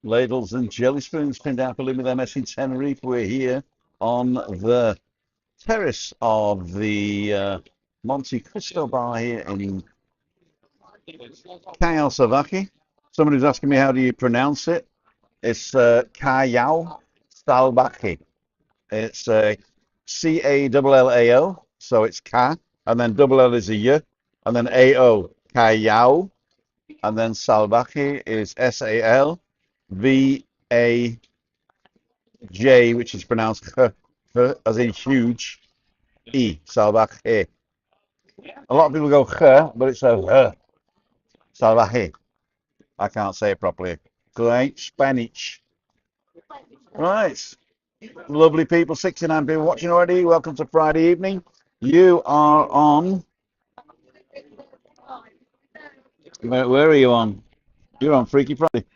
Ladles and jelly spoons pinned out for Limit MS in Tenerife. We're here on the terrace of the Monte Cristo bar here in Callao Salvaje. Somebody's asking me how do you pronounce it. It's Callao Salvaje. It's Callao, so it's K, and then double L is a Y, and then AO, Callao, and then Salvaje is SALVAJ, which is pronounced K, as in huge, E, Salvaje. A lot of people go K, but it's a Salvaje. I can't say it properly. Great Spanish. Right. Lovely people, 69 people watching already. Welcome to Friday evening. You are on. Where are you on? You're on Freaky Friday.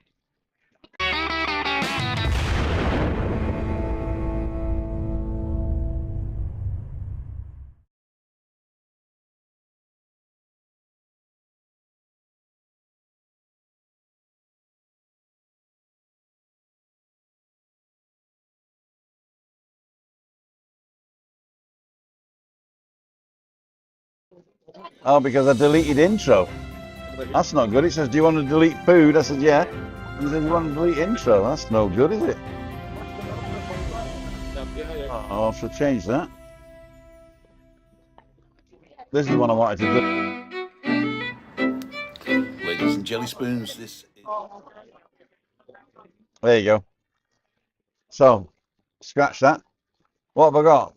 Oh, because I deleted intro. That's not good. It says, do you want to delete food? I said, yeah. And it says, you want to delete intro? That's no good, is it? Oh, I should change that. This is what I wanted to do. Ladies and jelly spoons, this. There you go. So, scratch that. What have I got?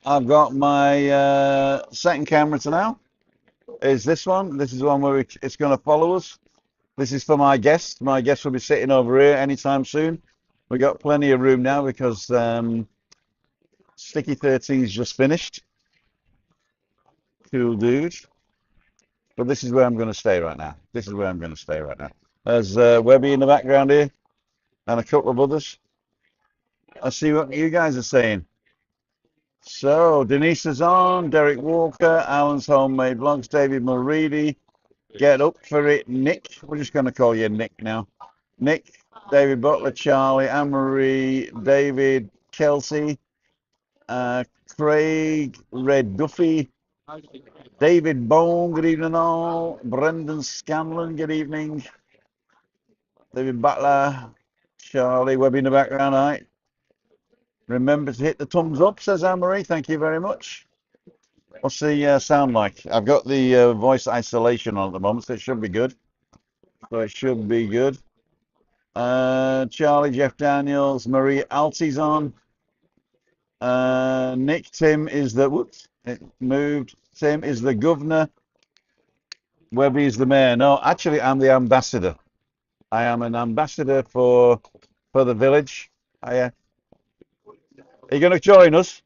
I've got my second camera to now. Is this one. This is the one where it's going to follow us. This is for my guest. My guest will be sitting over here anytime soon. We got plenty of room now because Sticky 13's just finished. Cool dude. But this is where I'm going to stay right now. This is where I'm going to stay right now. There's Webby in the background here and a couple of others. Let's see what you guys are saying. So, Denise is on, Derek Walker, Alan's Homemade Vlogs, David Mulready, Get Up For It, Nick, we're just going to call you Nick now. Nick, David Butler, Charlie, Anne-Marie, David, Kelsey, Craig, Red Duffy, David Bone, good evening all, Brendan Scanlon, good evening, David Butler, Charlie, Webby in the background, all right. Remember to hit the thumbs up, says Anne-Marie. Thank you very much. What's the sound like? I've got the voice isolation on at the moment, so it should be good. Charlie, Jeff Daniels, Marie Alti's on. Nick, Tim is the... Whoops, it moved. Tim is the governor. Webby is the mayor. No, actually, I'm the ambassador. I am an ambassador for the village. Are you going to join us?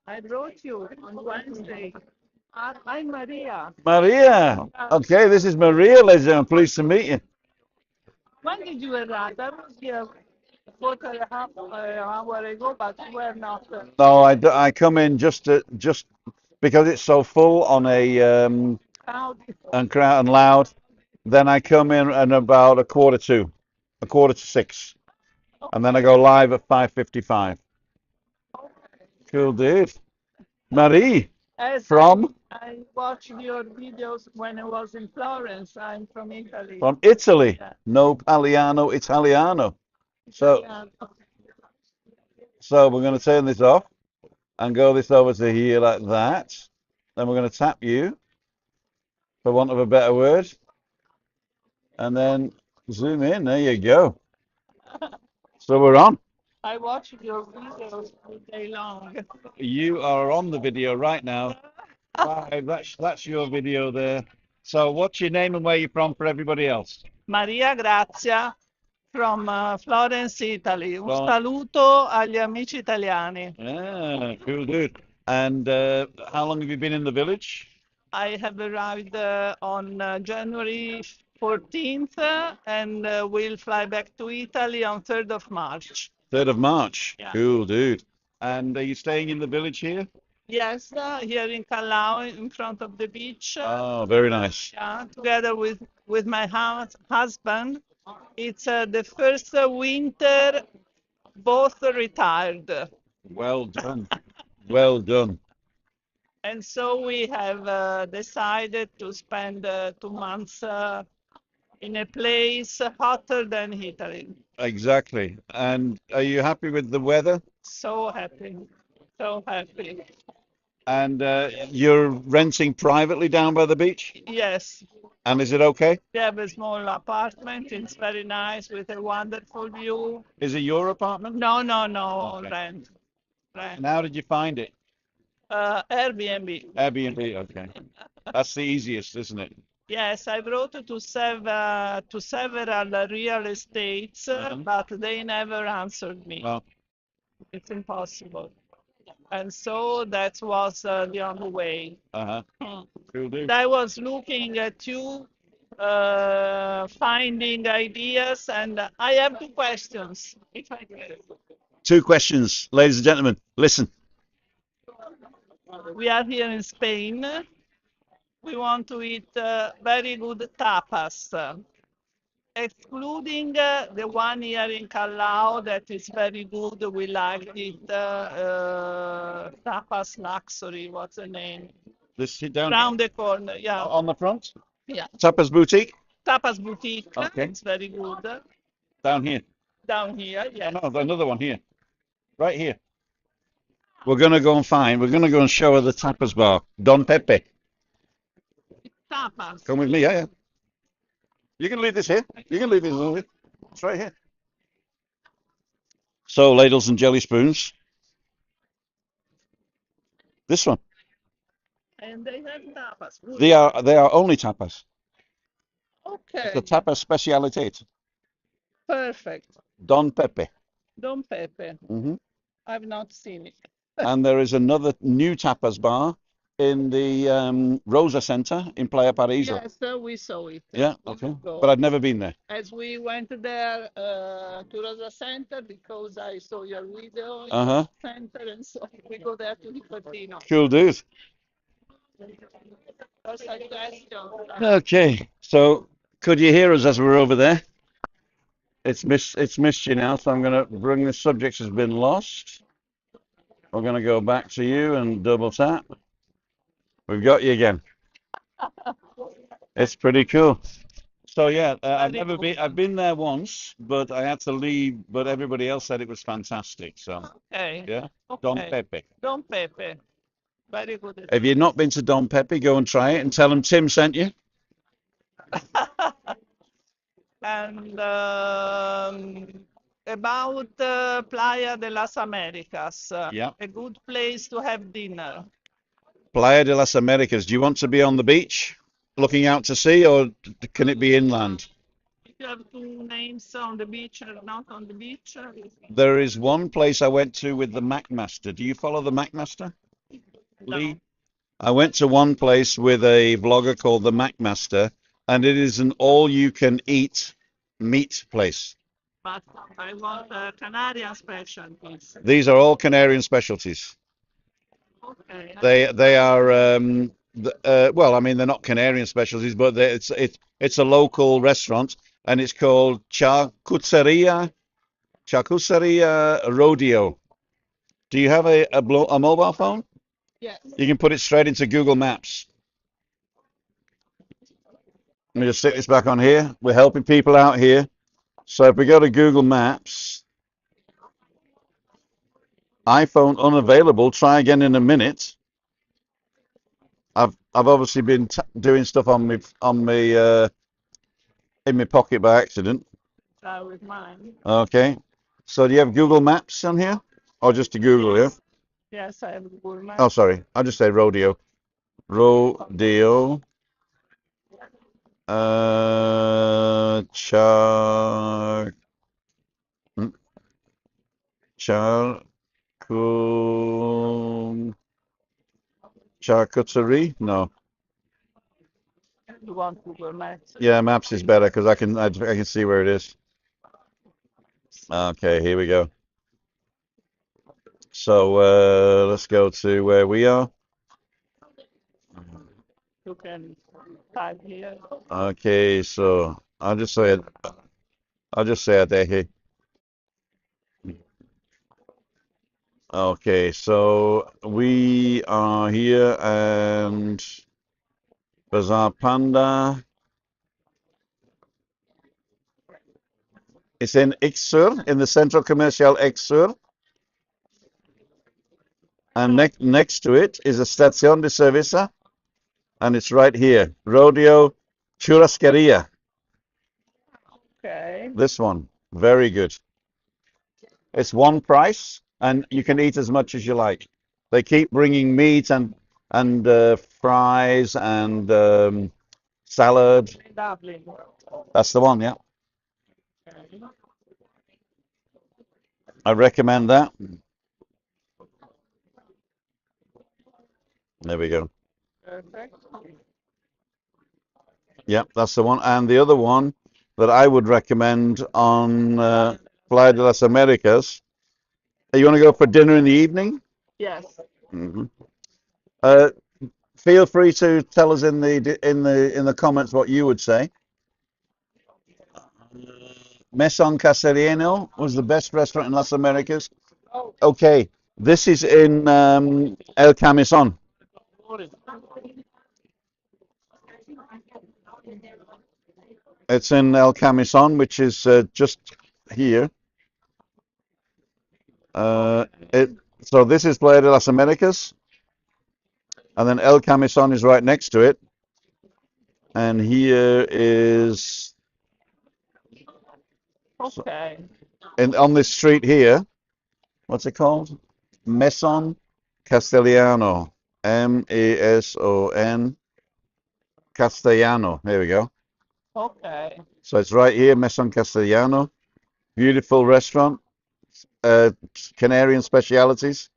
I wrote you on Wednesday. I'm Maria. Maria. Okay, this is Maria, ladies and gentlemen. Pleased to meet you. When did you arrive? I was here a quarter and a half hour ago, but you were not. No, I come in just because it's so full on a and crowd and loud. Then I come in at about a quarter to 6. And then I go live at 5:55. Cool, dude. Marie, from? I watched your videos when I was in Florence. I'm from Italy. From Italy. Yeah. No Paliano, Italiano. So we're going to turn this off and go this over to here like that. Then we're going to tap you, for want of a better word. And then zoom in. There you go. So we're on. I watch your videos all day long. You are on the video right now. That's your video there. So what's your name and where you're from for everybody else? Maria Grazia from Florence, Italy. Un saluto agli amici italiani. Ah, cool dude. And how long have you been in the village? I have arrived on January 14th and we'll fly back to Italy on 3rd of March. 3rd of March. Yeah. Cool, dude. And are you staying in the village here? Yes, here in Callao, in front of the beach. Oh, very nice. Yeah, together with my husband. It's the first winter both retired. Well done. Well done. And so we have decided to spend 2 months in a place hotter than Italy. Exactly. And are you happy with the weather? So happy, so happy. And you're renting privately down by the beach? Yes, And is it okay? we have a small apartment. It's very nice with a wonderful view. Is it your apartment? No, Okay. rent. And how did you find it? Airbnb. Airbnb, okay. That's the easiest, isn't it? Yes, I wrote to several real estates, but they never answered me. Well, It's impossible. And so that was the only way. uh-huh. Cool, dude. I was looking at you, finding ideas, and I have 2 questions, if I can. 2 questions, ladies and gentlemen. Listen. We are here in Spain. We want to eat very good tapas, excluding the one here in Callao that is very good. We like it. Tapas Luxury, what's the name? Let's sit down Round the corner, yeah. on the front. Yeah. Tapas Boutique. Tapas Boutique, Okay. it's very good. Down here. Down here, yeah. No, another one here. Right here. We're going to go and show her the tapas bar. Don Pepe. Tapas. Come with me, yeah. You can leave this here. You can leave this here. It's right here. So, ladles and jelly spoons. This one. And they have tapas. Good. They are only tapas. Okay. The tapas specialiteit. Perfect. Don Pepe. Don Pepe. Hmm. I've not seen it. And there is another new tapas bar in the Rosa Center in Playa Paraíso. Yes, we saw it. Yeah, okay. But I've never been there. As we went there to Rosa Center because I saw your video in Uh-huh. the center, and so we go there to Nicotina. Cool, dude. Suggestion. Okay, so could you hear us as we're over there? It's missed you now, so I'm going to bring the subject has been lost. We're going to go back to you and double tap. We've got you again. It's pretty cool. So yeah, I've been there once, but I had to leave. But everybody else said it was fantastic. So Okay. yeah, Okay. Don Pepe. Don Pepe. Very good. If you've not been to Don Pepe, go and try it and tell them Tim sent you. And about Playa de las Americas, Yeah. a good place to have dinner. Playa de las Americas. Do you want to be on the beach, looking out to sea, or can it be inland? If you have 2 names on the beach or not on the beach, There is one place I went to with the McMaster. Do you follow the McMaster? no. Lee? I went to one place with a vlogger called the McMaster, and it is an all-you-can-eat meat place. But I want Canarian specialties. These are all Canarian specialties. Okay. They are well, I mean they're not Canarian specialties, but it's a local restaurant, and it's called Charcuteria Rodeo. Do you have a mobile phone? Yes. You can put it straight into Google Maps. Let me just stick this back on here. We're helping people out here. So if we go to Google Maps, iPhone unavailable, try again in a minute. I've obviously been doing stuff on me in my pocket by accident. With mine. Okay. So do you have Google Maps on here? Or just to Google, yeah? Yes, I have Google Maps. Oh, sorry. I'll just say rodeo. Rodeo. Charcuterie? No. You want Google Maps? Yeah, Maps is better because I can see where it is. Okay, here we go. So let's go to where we are. You can type here. Okay, so I'll just say Adeje. Okay, so we are here and Bazaar Panda. It's in Excursion, in the Centro Comercial Excursion, and next to it is a Estación de Servicio, and it's right here, Rodeo Churrasqueria. Okay. This one, very good. It's one price, and you can eat as much as you like. They keep bringing meat and fries and salad. Dublin. That's the one, yeah. Okay. I recommend that. There we go. Perfect. Yep, that's the one. And the other one that I would recommend on Playa de las Americas. You want to go for dinner in the evening? Yes. hmm Uh, feel free to tell us in the comments what you would say. Mesón Castellano was the best restaurant in Las Americas. Okay, this is in El Camisón. It's in El Camisón, which is just here. So this is Playa de las Americas, and then El Camisón is right next to it. And here is Okay. and on this street here, what's it called? Mesón Castellano. Meson Castellano. There we go. Okay. So it's right here, Mesón Castellano. Beautiful restaurant. Canarian specialities.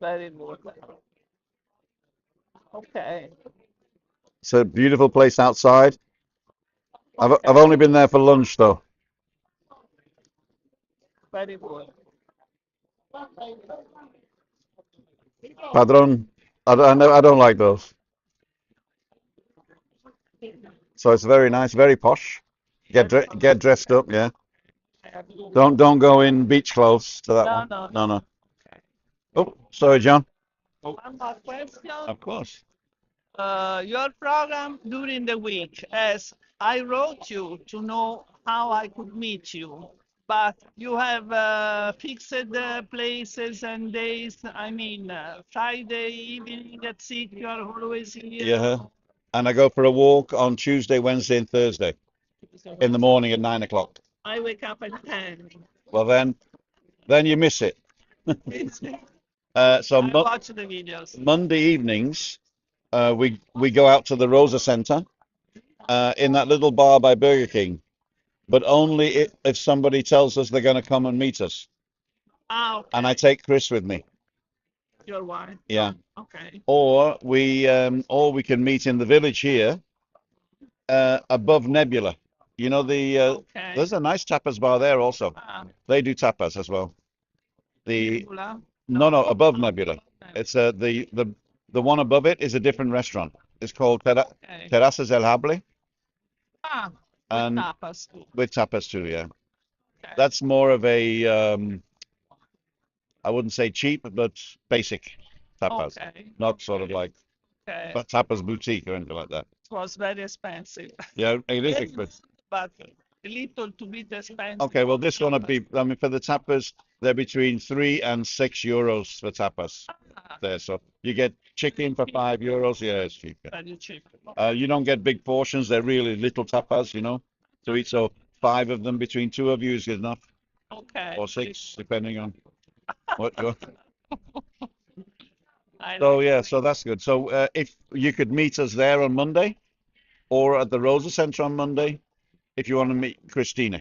Very good. Okay. It's a beautiful place outside. I've Okay. only been there for lunch though. Very good. Padron, I don't like those. So it's very nice, very posh. Get dressed up, yeah. Don't go in beach clothes to that No, one. no, No, no. no. Oh, sorry, John. One more question. Of course. Your program during the week, as I wrote you to know how I could meet you, but you have fixed places and days. I mean, Friday evening at 6, you are always here. Yeah. And I go for a walk on Tuesday, Wednesday, and Thursday in the morning at 9 o'clock. I wake up at 10. Well, then you miss it. So I watch the videos. Monday evenings, we go out to the Rosa Center in that little bar by Burger King, but only if somebody tells us they're going to come and meet us. Ah, okay. And I take Chris with me. Your wife. Yeah. Okay. Or we can meet in the village here, above Nebula. You know Okay. there's a nice tapas bar there also. Ah, They do tapas as well. The Nebula. no, above Nebula. Okay. It's the one above it is a different restaurant. It's called Okay. Terrazas El Hable, Ah, with and tapas too. with tapas too. Yeah, Okay. that's more of a I wouldn't say cheap, but basic tapas, Okay. not sort of like Okay. but tapas boutique or anything like that. It was very expensive. Yeah, it is Very expensive. good, but a little too bit expensive. Okay, well, this one would Tapas. be, I mean, for the tapas, they're between €3 and €6 for tapas Ah, there. So you get chicken for €5. Yeah, it's cheap. Yeah. very cheap. You don't get big portions. They're really little tapas, to eat. So 5 of them between 2 of you is good enough, Okay. or 6, depending on what you're. I So like yeah, it. so that's good. So if you could meet us there on Monday, or at the Rosa Center on Monday, if you want to meet Christina.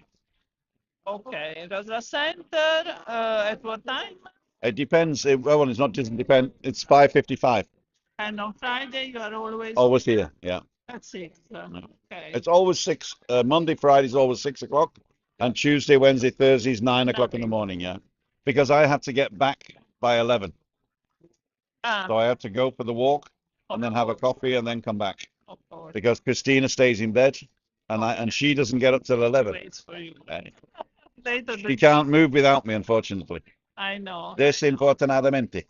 Okay. Rosa Center, at what time? It depends. Well, it's not doesn't depend. It's 5:55. And on Friday, you are always Always here. Yeah. at 6. No. Okay. It's always 6. Monday, Friday's always 6 o'clock, and Tuesday, Wednesday, Thursday's 9 o'clock in the morning. Yeah. because I have to get back by 11. Ah, So I have to go for the walk of and then have a course, coffee and then come back of course. because Christina stays in bed and she doesn't get up till 11. Waits for you. Uh, Later, She can't move without me, unfortunately. I know. Desinfortunadamente.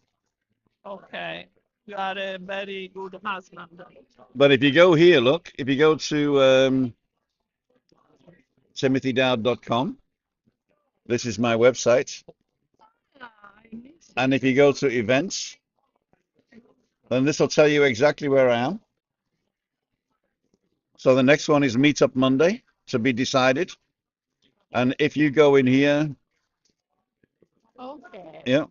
Okay. You are a very good husband. But if you go here, look, if you go to timothydowd.com, this is my website. And if you go to events, then this will tell you exactly where I am. So the next one is Meetup Monday, to be decided. And if you go in here, Okay. yeah,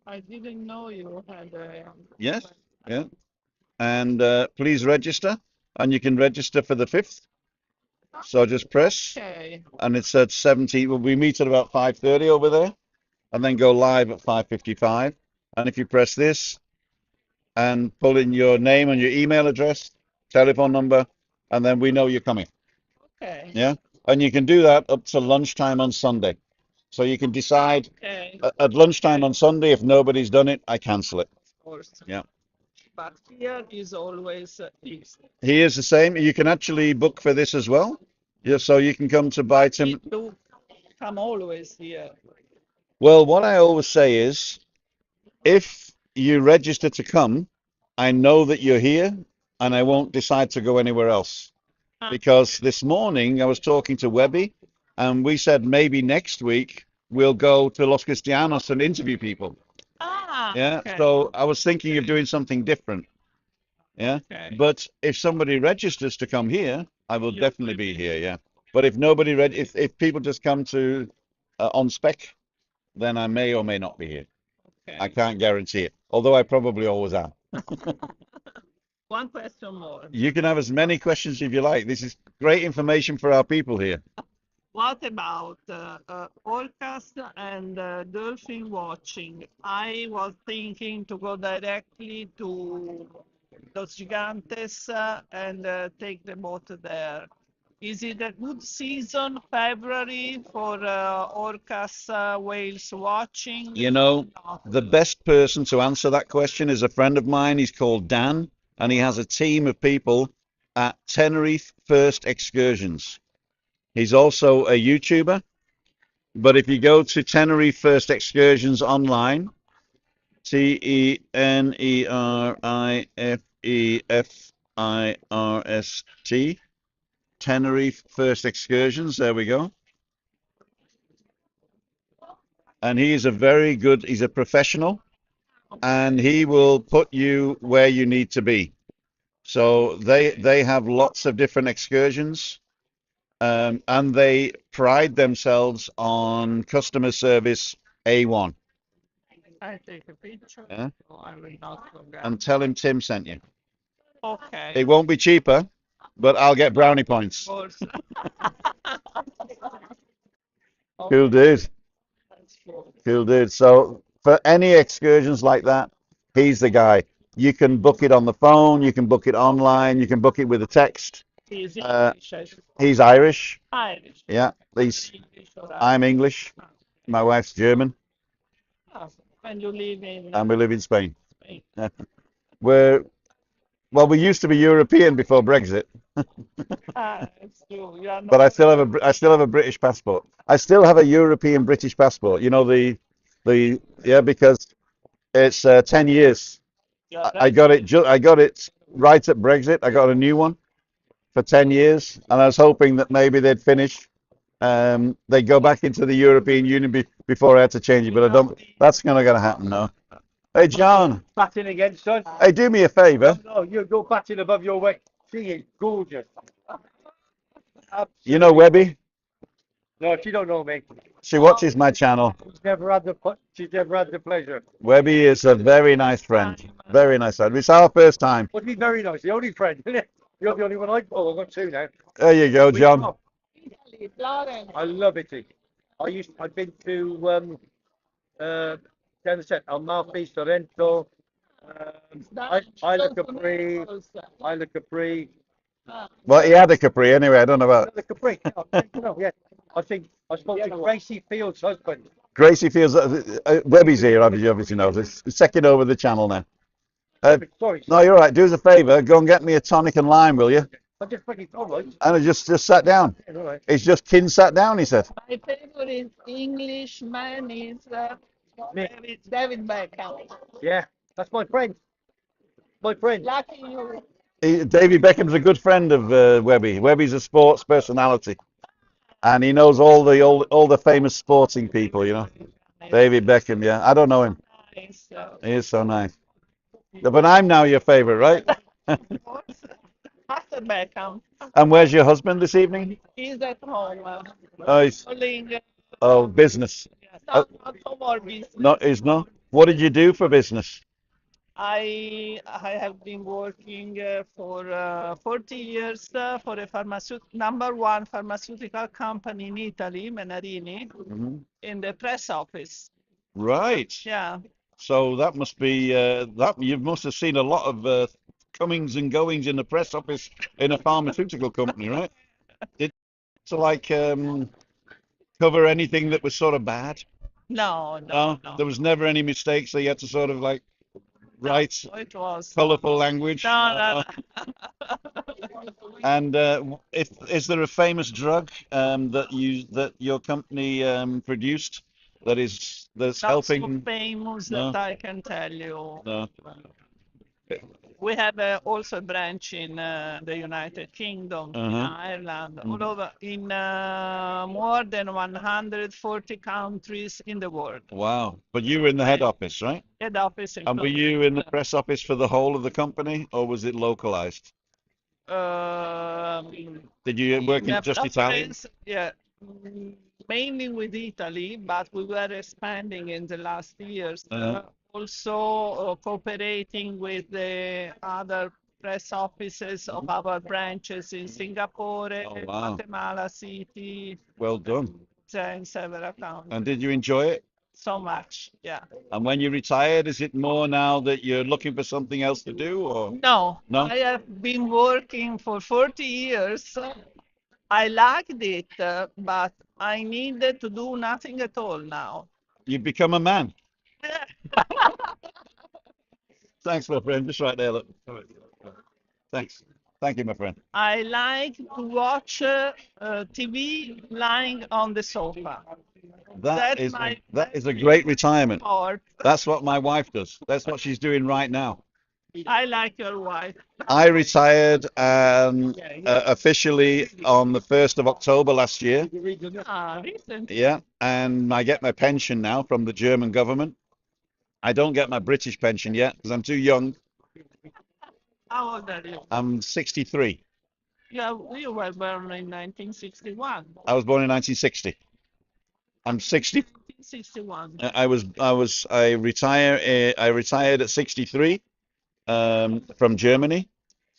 I didn't know you had a. yes, yeah. And please register. And you can register for the 5th. So just press, Okay. and it's at 17. Well, we meet at about 5:30 over there, and then go live at 5:55. And if you press this and pull in your name and your email address, telephone number, and then we know you're coming. Okay. Yeah, and you can do that up to lunchtime on Sunday. So you can decide Okay. at lunchtime on Sunday. If nobody's done it, I cancel it. Of course. Yeah. But here is always fixed. Here's the same. You can actually book for this as well. Yeah, so you can come to buy Tim. Need to come always here. Well, what I always say is, if you register to come, I know that you're here and I won't decide to go anywhere else. Ah, Because this morning I was talking to Webby and we said maybe next week we'll go to Los Cristianos and interview people. Yeah. okay. So I was thinking of doing something different. Yeah. Okay. But if somebody registers to come here, I will You definitely will be be. here. Yeah. But if nobody if people just come to on spec, then I may or may not be here. I Okay. can't guarantee it, although I probably always am. One question more. You can have as many questions if you like. This is great information for our people here. What about orcas and dolphin watching? I was thinking to go directly to Los Gigantes and take the boat there. Is it a good season, February, for orcas, whales watching? You know, Not. the best person to answer that question is a friend of mine. He's called Dan, and he has a team of people at Tenerife First Excursions. He's also a YouTuber, but if you go to Tenerife First Excursions online, TENERIFEFIRST, Tenerife First Excursions, there we go. And he's a professional, and he will put you where you need to be. So they have lots of different excursions, and they pride themselves on customer service A1. I take a picture, Yeah? so I will not forget. And tell him Tim sent you. Okay, It won't be cheaper, but I'll get brownie points. of course. Cool Okay, dude. that's cool. Cool dude. So for any excursions like that, he's the guy. You can book it on the phone, you can book it online, you can book it with a text. He's Uh, English, I suppose. He's Irish. Irish. Yeah, Either English or I'm Irish. English. My wife's German, And you live in and we live in Spain. Spain. Well, we used to be European before Brexit, It's true. You are but not. I still have a British passport. I still have a European British passport. You know yeah, because it's 10 years. You are I got it. I got it right at Brexit. I got a new one for 10 years, and I was hoping that maybe they'd finish. They'd go back into the European Union before I had to change it, but I don't. That's not going to happen, no. Hey, John. Batting again, son. Hey, do me a favour. No, you're batting above your weight. She is gorgeous. You know Webby? No, she don't know me. She watches my channel. She's never had the pleasure. Webby is a very nice friend. Very nice friend. It's our first time. Must be very nice. The only friend, isn't it? You're the only one I've got two now. There you go, Which John. one? I love Italy. I've been to down the set, Amalfi, Sorrento, Isla Capri, Isla Capri. Well, he had a Capri anyway. I don't know about. The Capri. No, yeah. I think I spoke to Gracie Fields' husband. Gracie feels Webby's here, obviously knows. It's second over the channel now. Sorry, No, you're right. Do us a favour. Go and get me a tonic and lime, will you? I just fucking all right. And I just sat down. Yeah, all right. He's just sat down, he said. My favorite Englishman is David Beckham. Yeah, that's my friend. My friend. Lucky you. Davy Beckham's a good friend of Webby. Webby's a sports personality. And he knows all the famous sporting people, you know. David Beckham, yeah. I don't know him. Nice. He is so nice. But I'm now your favourite, right? After Beckham, And where's your husband this evening? he's at home. Oh, he's, Calling, business. not for more business. He's not. What did you do for business? I have been working for 40 years for a #1 pharmaceutical company in Italy, Menarini, in the press office. Right. Yeah. So that must be that you must have seen a lot of comings and goings in the press office in a pharmaceutical company, right? Did to like cover anything that was sort of bad? No. There was never any mistakes, so you had to sort of like write It was. colourful language. No. And is there a famous drug that your company produced that's Not helping? so famous No. that I can tell you. No. We have also a branch in the United Kingdom, in Ireland, all over, in more than 140 countries in the world. Wow. But you were in the head office, right? Head office in And were you in the press office for the whole of the company, or was it localized? Did you work in just Italian? Yeah, mainly with Italy, but we were expanding in the last years. Also cooperating with the other press offices of our branches in Singapore, Guatemala City, Well done. in several countries. And did you enjoy it? So much, yeah. And when you retired, is it more now that you're looking for something else to do, or? No, No? I have been working for 40 years. I liked it, but I needed to do nothing at all now. You've become a man. Thanks, my friend. Just right there, look. Thanks. Thank you, my friend. I like to watch TV lying on the sofa. That That's is a great retirement. Part. That's what my wife does. That's what she's doing right now. I like your wife. I retired officially on the 1st of October last year. Recent. Yeah, and I get my pension now from the German government. I don't get my British pension yet because I'm too young. How old are you? I'm 63. You were born in 1961. I was born in 1960. I'm 60. 1961. I retired at 63 from Germany,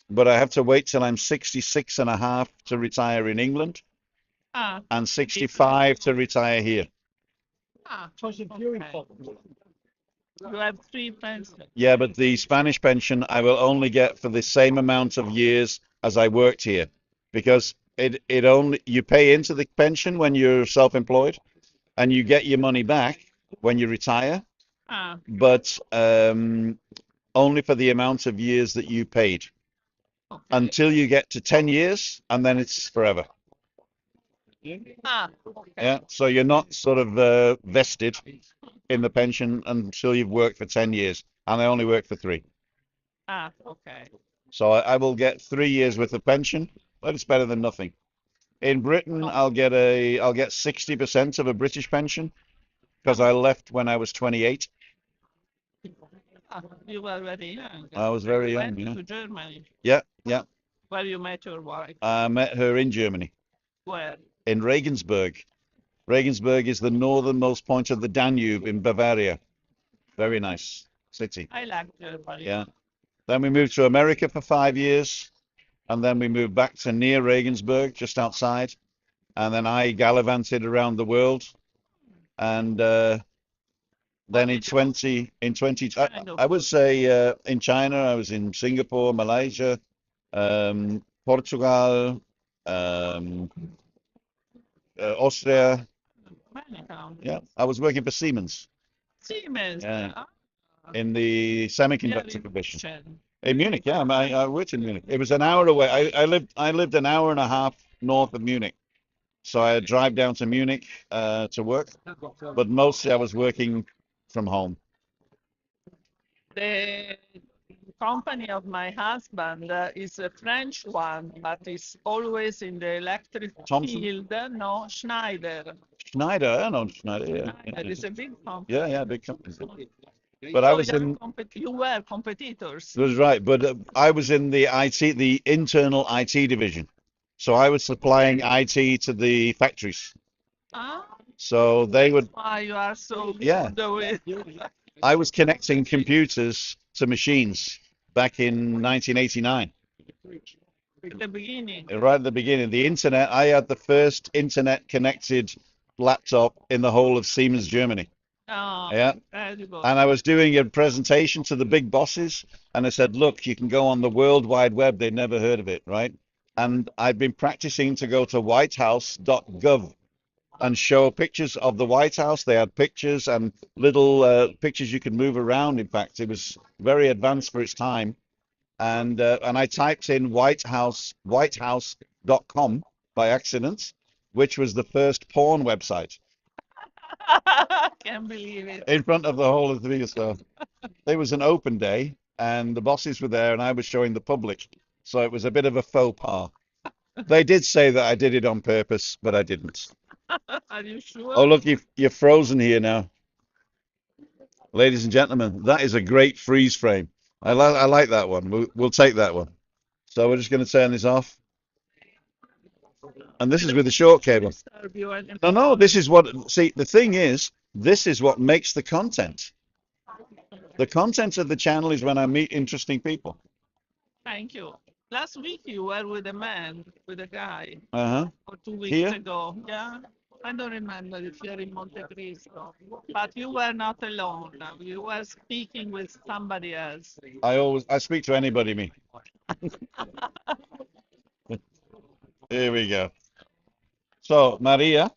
but I have to wait till I'm 66 and a half to retire in England and 65 to retire here. Okay. You have 3 pensions. Yeah, but the Spanish pension I will only get for the same amount of years as I worked here, because it only you pay into the pension when you're self-employed, and you get your money back when you retire, but only for the amount of years that you paid until you get to 10 years, and then it's forever. Okay. Yeah, so you're not sort of vested in the pension until you've worked for 10 years, and I only work for 3. Okay. So I will get 3 years worth of pension, but it's better than nothing. In Britain, I'll get 60% of a British pension because I left when I was 28. You were very young. I was very young, Went yeah. to Germany. Yeah. Where you met your wife. I met her in Germany, Where? in Regensburg. Regensburg is the northernmost point of the Danube in Bavaria. Very nice city. I like Germany. Yeah. Then we moved to America for 5 years, and then we moved back to near Regensburg, just outside, and then I gallivanted around the world, and then in 20, I would say in China, I was in Singapore, Malaysia, Portugal, Austria. Many countries. Yeah, I was working for Siemens Siemens. in the Here semiconductor in division. Chen. In Munich, yeah, I worked in Munich. It was an hour away. I lived an hour and a half north of Munich. So I drive down to Munich to work, but mostly I was working from home. The company of my husband is a French one, but is always in the electric Thompson? field. No, Schneider. Schneider, I know Schneider, yeah. Schneider is a big company. Yeah, big company. But I So was in, you were competitors. that's right, but I was in the IT, the internal IT division. So I was supplying IT to the factories. Ah, So they would, why you are so yeah, good with I was connecting computers to machines back in 1989. the beginning. Right at the beginning, the internet, I had the first internet connected laptop in the whole of Siemens, Germany. Oh, Yeah. incredible. And I was doing a presentation to the big bosses, and I said, look, you can go on the World Wide Web. They'd never heard of it, right? And I've been practicing to go to whitehouse.gov and show pictures of the White House. They had pictures and little pictures you could move around. In fact, it was very advanced for its time. And I typed in whitehouse.com by accident, which was the first porn website Can't believe it. in front of the whole of the video store. It was an open day, and the bosses were there, and I was showing the public, so it was a bit of a faux pas. They did say that I did it on purpose, but I didn't. Are you sure? Oh, look, you're frozen here now, ladies and gentlemen. That is a great freeze frame. I like that one. We'll take that one. So we're just going to turn this off. And this is with the short cable. Disturb you and- No, this is what, see, the thing is, this is what makes the content. The content of the channel is when I meet interesting people. Thank you. Last week you were with a man, with a guy, Uh-huh. or 2 weeks Here? ago. Yeah. I don't remember if you're in Monte Cristo, but you were not alone. You were speaking with somebody else. I speak to anybody, me. Here we go. So, Maria,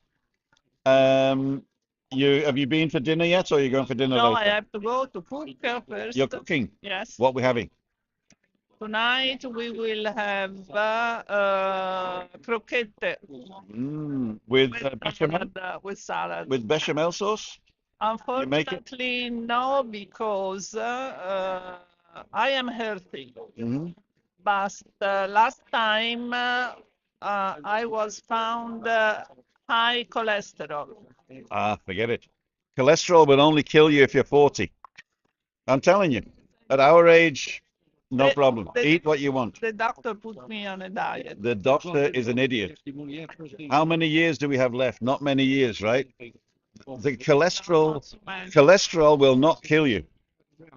have you been for dinner yet, or are you going for dinner No, I later? have to go to cook first. You're cooking. Yes. What we having? Tonight we will have croquette With with bechamel? salad. With salad. With bechamel sauce? You make it? Unfortunately, no, because I am healthy. Hmm. But last time I was found high cholesterol. Ah, forget it. Cholesterol will only kill you if you're 40. I'm telling you. At our age, no The- problem. the- Eat what you want. The doctor put me on a diet. The doctor is an idiot. How many years do we have left? Not many years, right? The cholesterol will not kill you.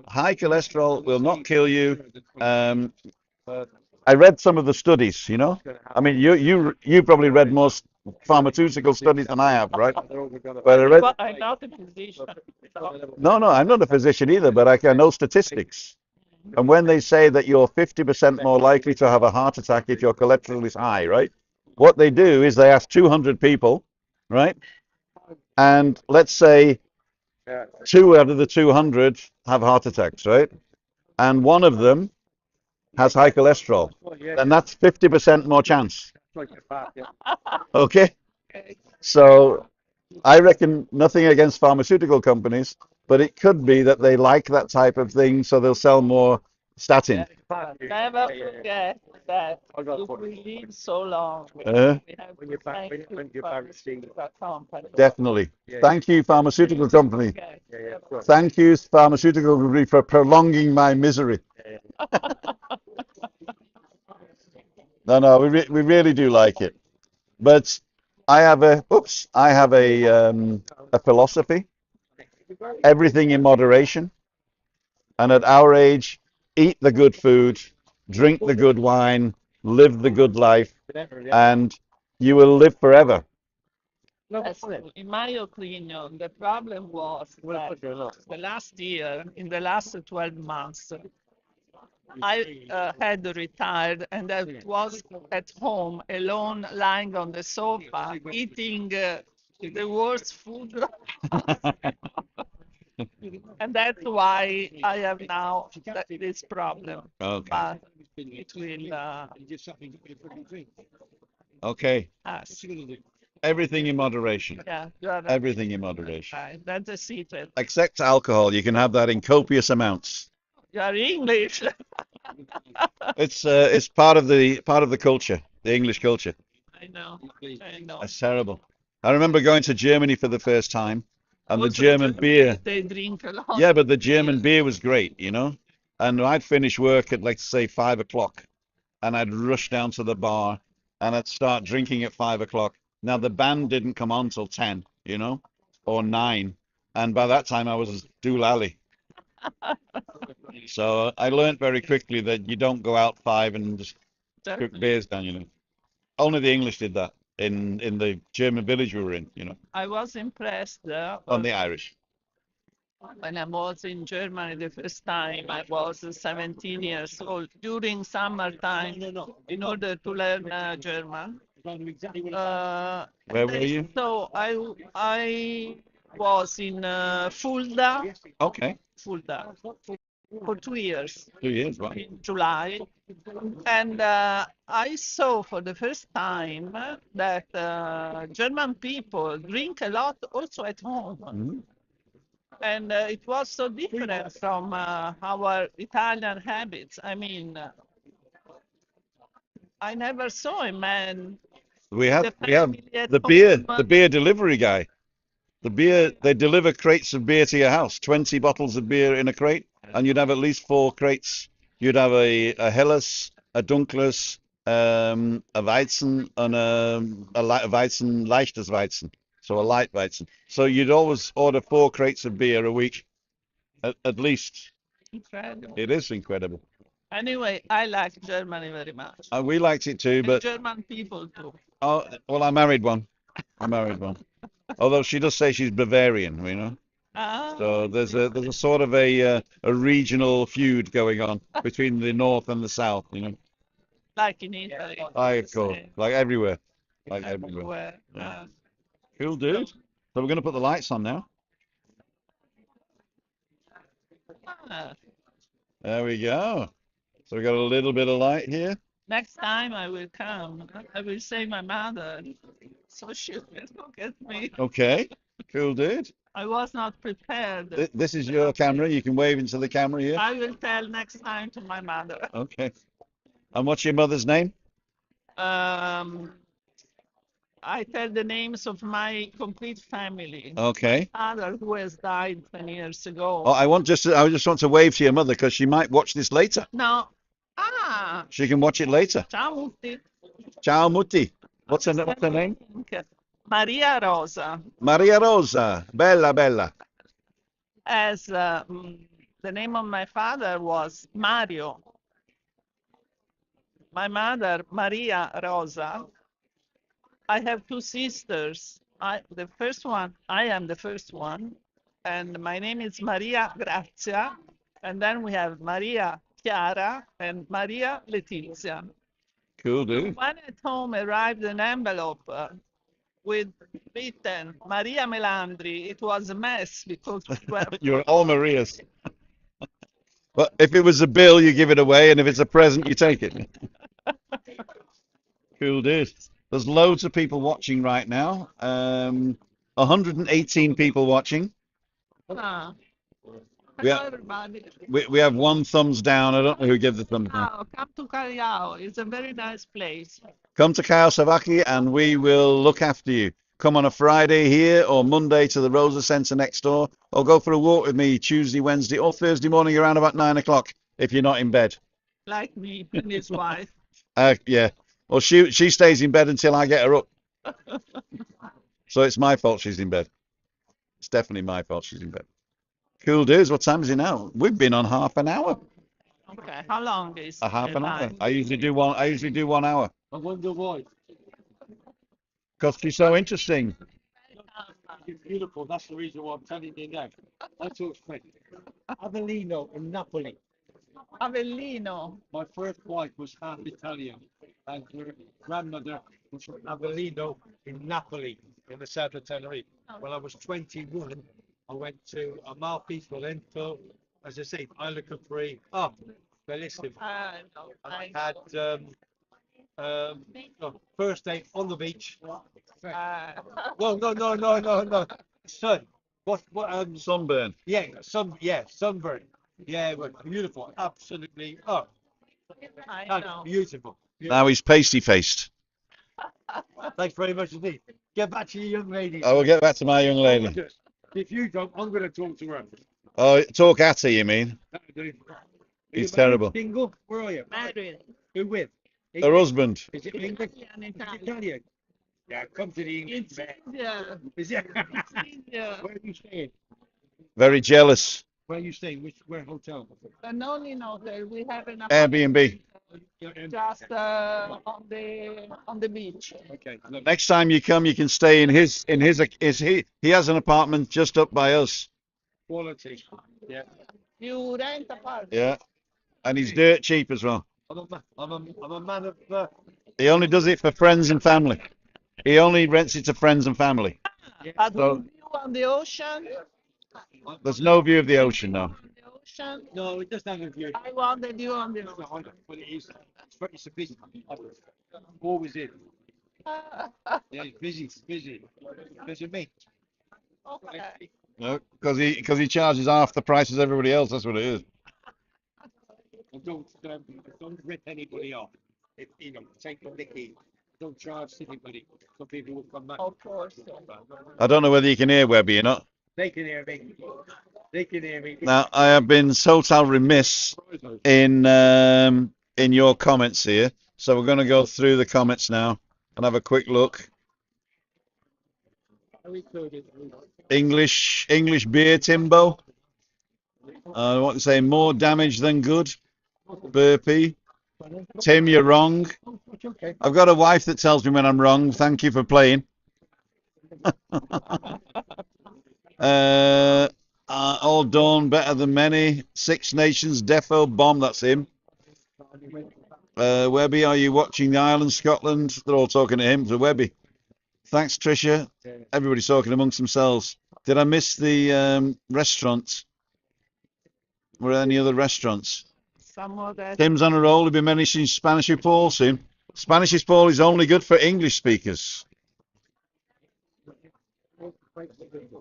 High cholesterol will not kill you. I read some of the studies, you know. I mean, you probably read most pharmaceutical studies than I have, right? But I read. But I'm not a physician. No, I'm not a physician either, but I know statistics. And when they say that you're 50% more likely to have a heart attack if your cholesterol is high, right? What they do is they ask 200 people, right? And let's say 2 out of the 200 have heart attacks, right? And one of them has high cholesterol. Then that's 50% more chance. Okay? So I reckon nothing against pharmaceutical companies, but it could be that they like that type of thing, so they'll sell more statin. Never forget that if we live so long, Uh, we have to thank you pharmaceutical company. Definitely. Thank you, pharmaceutical company. Okay. Thank you, pharmaceutical company, for prolonging my misery. No, we really do like it. But I have a philosophy. Everything in moderation. And at our age, eat the good food, drink the good wine, live the good life, and you will live forever. In my opinion, the problem was that the last year, in the last 12 months, I had retired and I was at home alone, lying on the sofa, eating the worst food. And that's why I have now this problem. Okay. But it will Okay. pass. Everything in moderation. Yeah, you are Everything in moderation. right. That's a secret. Except alcohol. You can have that in copious amounts. You are English. It's part of the culture, the English culture. I know. I know. That's terrible. I remember going to Germany for the first time, and the Also, German Germany, beer. they drink a lot. Yeah, but the German beer was great, you know. And I'd finish work at, like, say, 5 o'clock, and I'd rush down to the bar, and I'd start drinking at 5 o'clock. Now the band didn't come on till 10, you know, or 9, and by that time I was doolally. So I learned very quickly that you don't go out 5 and just cook beers down, you know. Only the English did that in the German village we were in, you know, I was impressed on the Irish. when I was in Germany the first time. I was 17 years old during summertime in order to learn German. Where were you? So I was in Fulda, Okay, Fulda for 2 years 2 years, wow. in July, and I saw for the first time that German people drink a lot also at home. Mhm. And it was so different from our Italian habits. I mean, I never saw a man, We the have family at the home. beer delivery guy. The beer, they deliver crates of beer to your house, 20 bottles of beer in a crate, and you'd have at least 4 crates. You'd have a Helles, a Dunkles, a Weizen, and a Weizen, leichtes Weizen, so a light Weizen. So you'd always order 4 crates of beer a week, at least. Incredible. It is incredible. Anyway, I like Germany very much. We liked it too, And but German people too. oh, well, I married one. I married one. Although she does say she's Bavarian, you know. Ah, So there's a sort of a regional feud going on between the north and the south, you know. like in Italy. Of course, Same. like everywhere, like everywhere. Everywhere. Yeah. Cool, dude. So we're gonna put the lights on now. Ah, There we go. So we got a little bit of light here. next time I will come. I will say my mother, so she will look at me. Okay. Cool, dude. I was not prepared. This is your camera. You can wave into the camera here. I will tell next time to my mother. Okay. And what's your mother's name? I tell the names of my complete family. Okay. Father, who has died 20 years ago. Oh, I just want to wave to your mother because she might watch this later. No. Ah, She can watch it later. ciao Mutti. Ciao, Mutti. What's her name? Maria Rosa. Maria Rosa. Bella, bella. As the name of my father was Mario. My mother, Maria Rosa. I have 2 sisters. I am the first one, and my name is Maria Grazia, and then we have Maria Chiara and Maria Letizia. Cool, dude. When at home arrived an envelope with written Maria Melandri, it was a mess because we were You're all Marias. But if it was a bill, you give it away, and if it's a present, you take it. Cool, dude. There's loads of people watching right now. 118 people watching. Ah. We Hello, have, everybody. we have 1 thumbs down. I don't know who gave the thumbs down. Callao, come to Callao. It's a very nice place. Come to Caio Savaki and we will look after you. Come on a Friday here or Monday to the Rosa Centre next door, or go for a walk with me Tuesday, Wednesday, or Thursday morning around about 9 o'clock if you're not in bed. Like me and his wife. Yeah. Well, she stays in bed until I get her up. So it's my fault she's in bed. It's definitely my fault she's in bed. Cool, dudes. What time is it now? We've been on half an hour. Okay, how long is A half the an hour. time? I usually do 1 hour I wonder why. because she's so interesting. You're beautiful. That's the reason why I'm telling you now. I talk French. Avellino in Napoli. Avellino. My first wife was half Italian, and her grandmother was from Avellino in Napoli, in the south of Tenerife. When I was 21, I went to Amalfi, Salento, as I say, Isla Capri. Oh, bellissimo. No, And I had first day on the beach. No. Sun. What? Sunburn. Yeah, sunburn. Yeah, it was beautiful. Absolutely. Oh, I that's know. beautiful. Now he's pasty faced. Thanks very much indeed. Get back to your young lady. I will get back to my young lady. If you don't, I'm going to talk to her. Oh, talk at her, you mean? Are He's you terrible. married, single? Where are you? Married. Who with? Her husband. Is it English? Italian. Yeah, come to the English. It's India. Is it? It's India. Where are you staying? Very jealous. Where are you staying? Where hotel? And only in hotel. We have an Airbnb. just on the beach. Okay. Look, Next time you come, you can stay in his he has an apartment just up by us. quality. Yeah. You rent a park. Yeah, and he's dirt cheap as well. I'm a man of. He only does it for friends and family. He only rents it to friends and family. But So- with view on the ocean. There's no view of the ocean now. On the ocean. No, it doesn't have a view. I want the view on the No, ocean. I know, but it is. It's a busy. Always in. Yeah, it's busy. Busy me. Okay. No, because he charges half the price as everybody else. That's what it is. Don't rip anybody off. If you know, take the mickey. Don't charge anybody. Some people will come back. Of course. I don't know whether you can hear Webby or not. They can hear me. They can hear me. Now I have been so remiss in your comments here, so we're going to go through the comments now and have a quick look. English beer, Timbo. I want to say more damage than good. Burpee. Tim, you're wrong. Okay. I've got a wife that tells me when I'm wrong. Thank you for playing. All dawn better than many. Six Nations Defo bomb. That's him. Webby, are you watching the island, Scotland? They're all talking to him. So Webby. Thanks, Tricia. Everybody's talking amongst themselves. Did I miss the restaurants? Were there any other restaurants? Some of that. Tim's on a roll. He'll be mentioning Spanish with Paul soon. Spanish with Paul is only good for English speakers.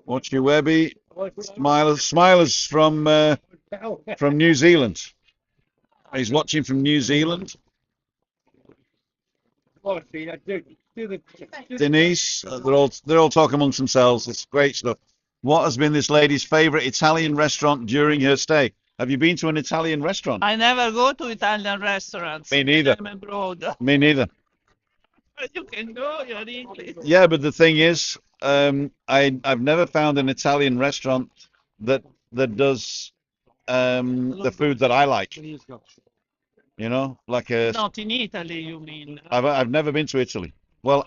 Watch your Webby. Smilers from New Zealand. He's watching from New Zealand. Denise, they're all talking amongst themselves. It's great stuff. What has been this lady's favourite Italian restaurant during her stay? Have you been to an Italian restaurant? I never go to Italian restaurants. Me neither. I'm abroad. Me neither. You can go, you're English. Yeah, but the thing is, I've never found an Italian restaurant that does the food that I like. You know, like a. Not in Italy, you mean? I've never been to Italy. Well,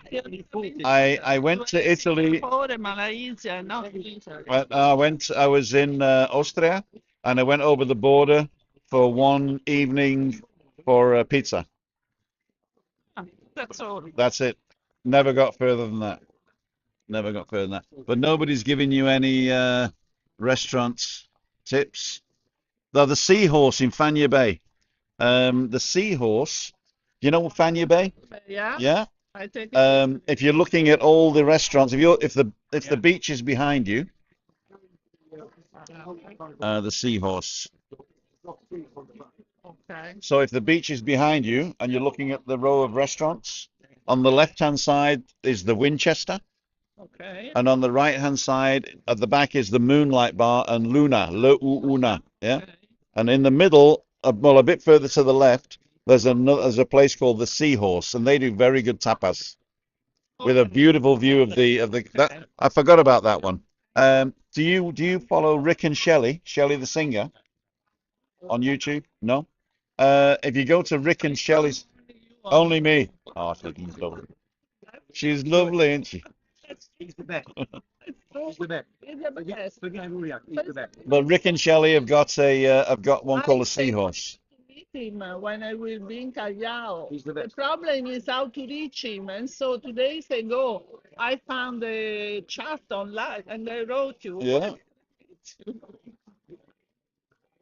I went to Italy. Malaysia, not Italy. I was in Austria, and I went over the border for one evening for pizza. That's all. That's it. Never got further than that. Never got further than that. But nobody's giving you any restaurant tips. Though the Seahorse in Fanya Bay. The Seahorse. You know Fanya Bay? Yeah. Yeah. I take it. If you're looking at all the restaurants, if the beach is behind you, the Seahorse. Okay. So if the beach is behind you and you're looking at the row of restaurants, on the left-hand side is the Winchester, Okay. and on the right-hand side at the back is the Moonlight Bar and Luna, Una, yeah. Okay. And in the middle, well, a bit further to the left, there's a place called the Seahorse, and they do very good tapas with a beautiful view of the that. I forgot about that one. Do you follow Rick and Shelley the singer, on YouTube? No. If you go to Rick and Shelley's, only me. Oh, she's lovely. She's lovely, isn't she? He's the best. He's the best. Forget Maria. He's the best. But Rick and Shelley have got one called a Seahorse. him when I will be in Callao. He's the The best. problem is how to reach him. And so 2 days ago, I found a chat online and I wrote you. Yeah.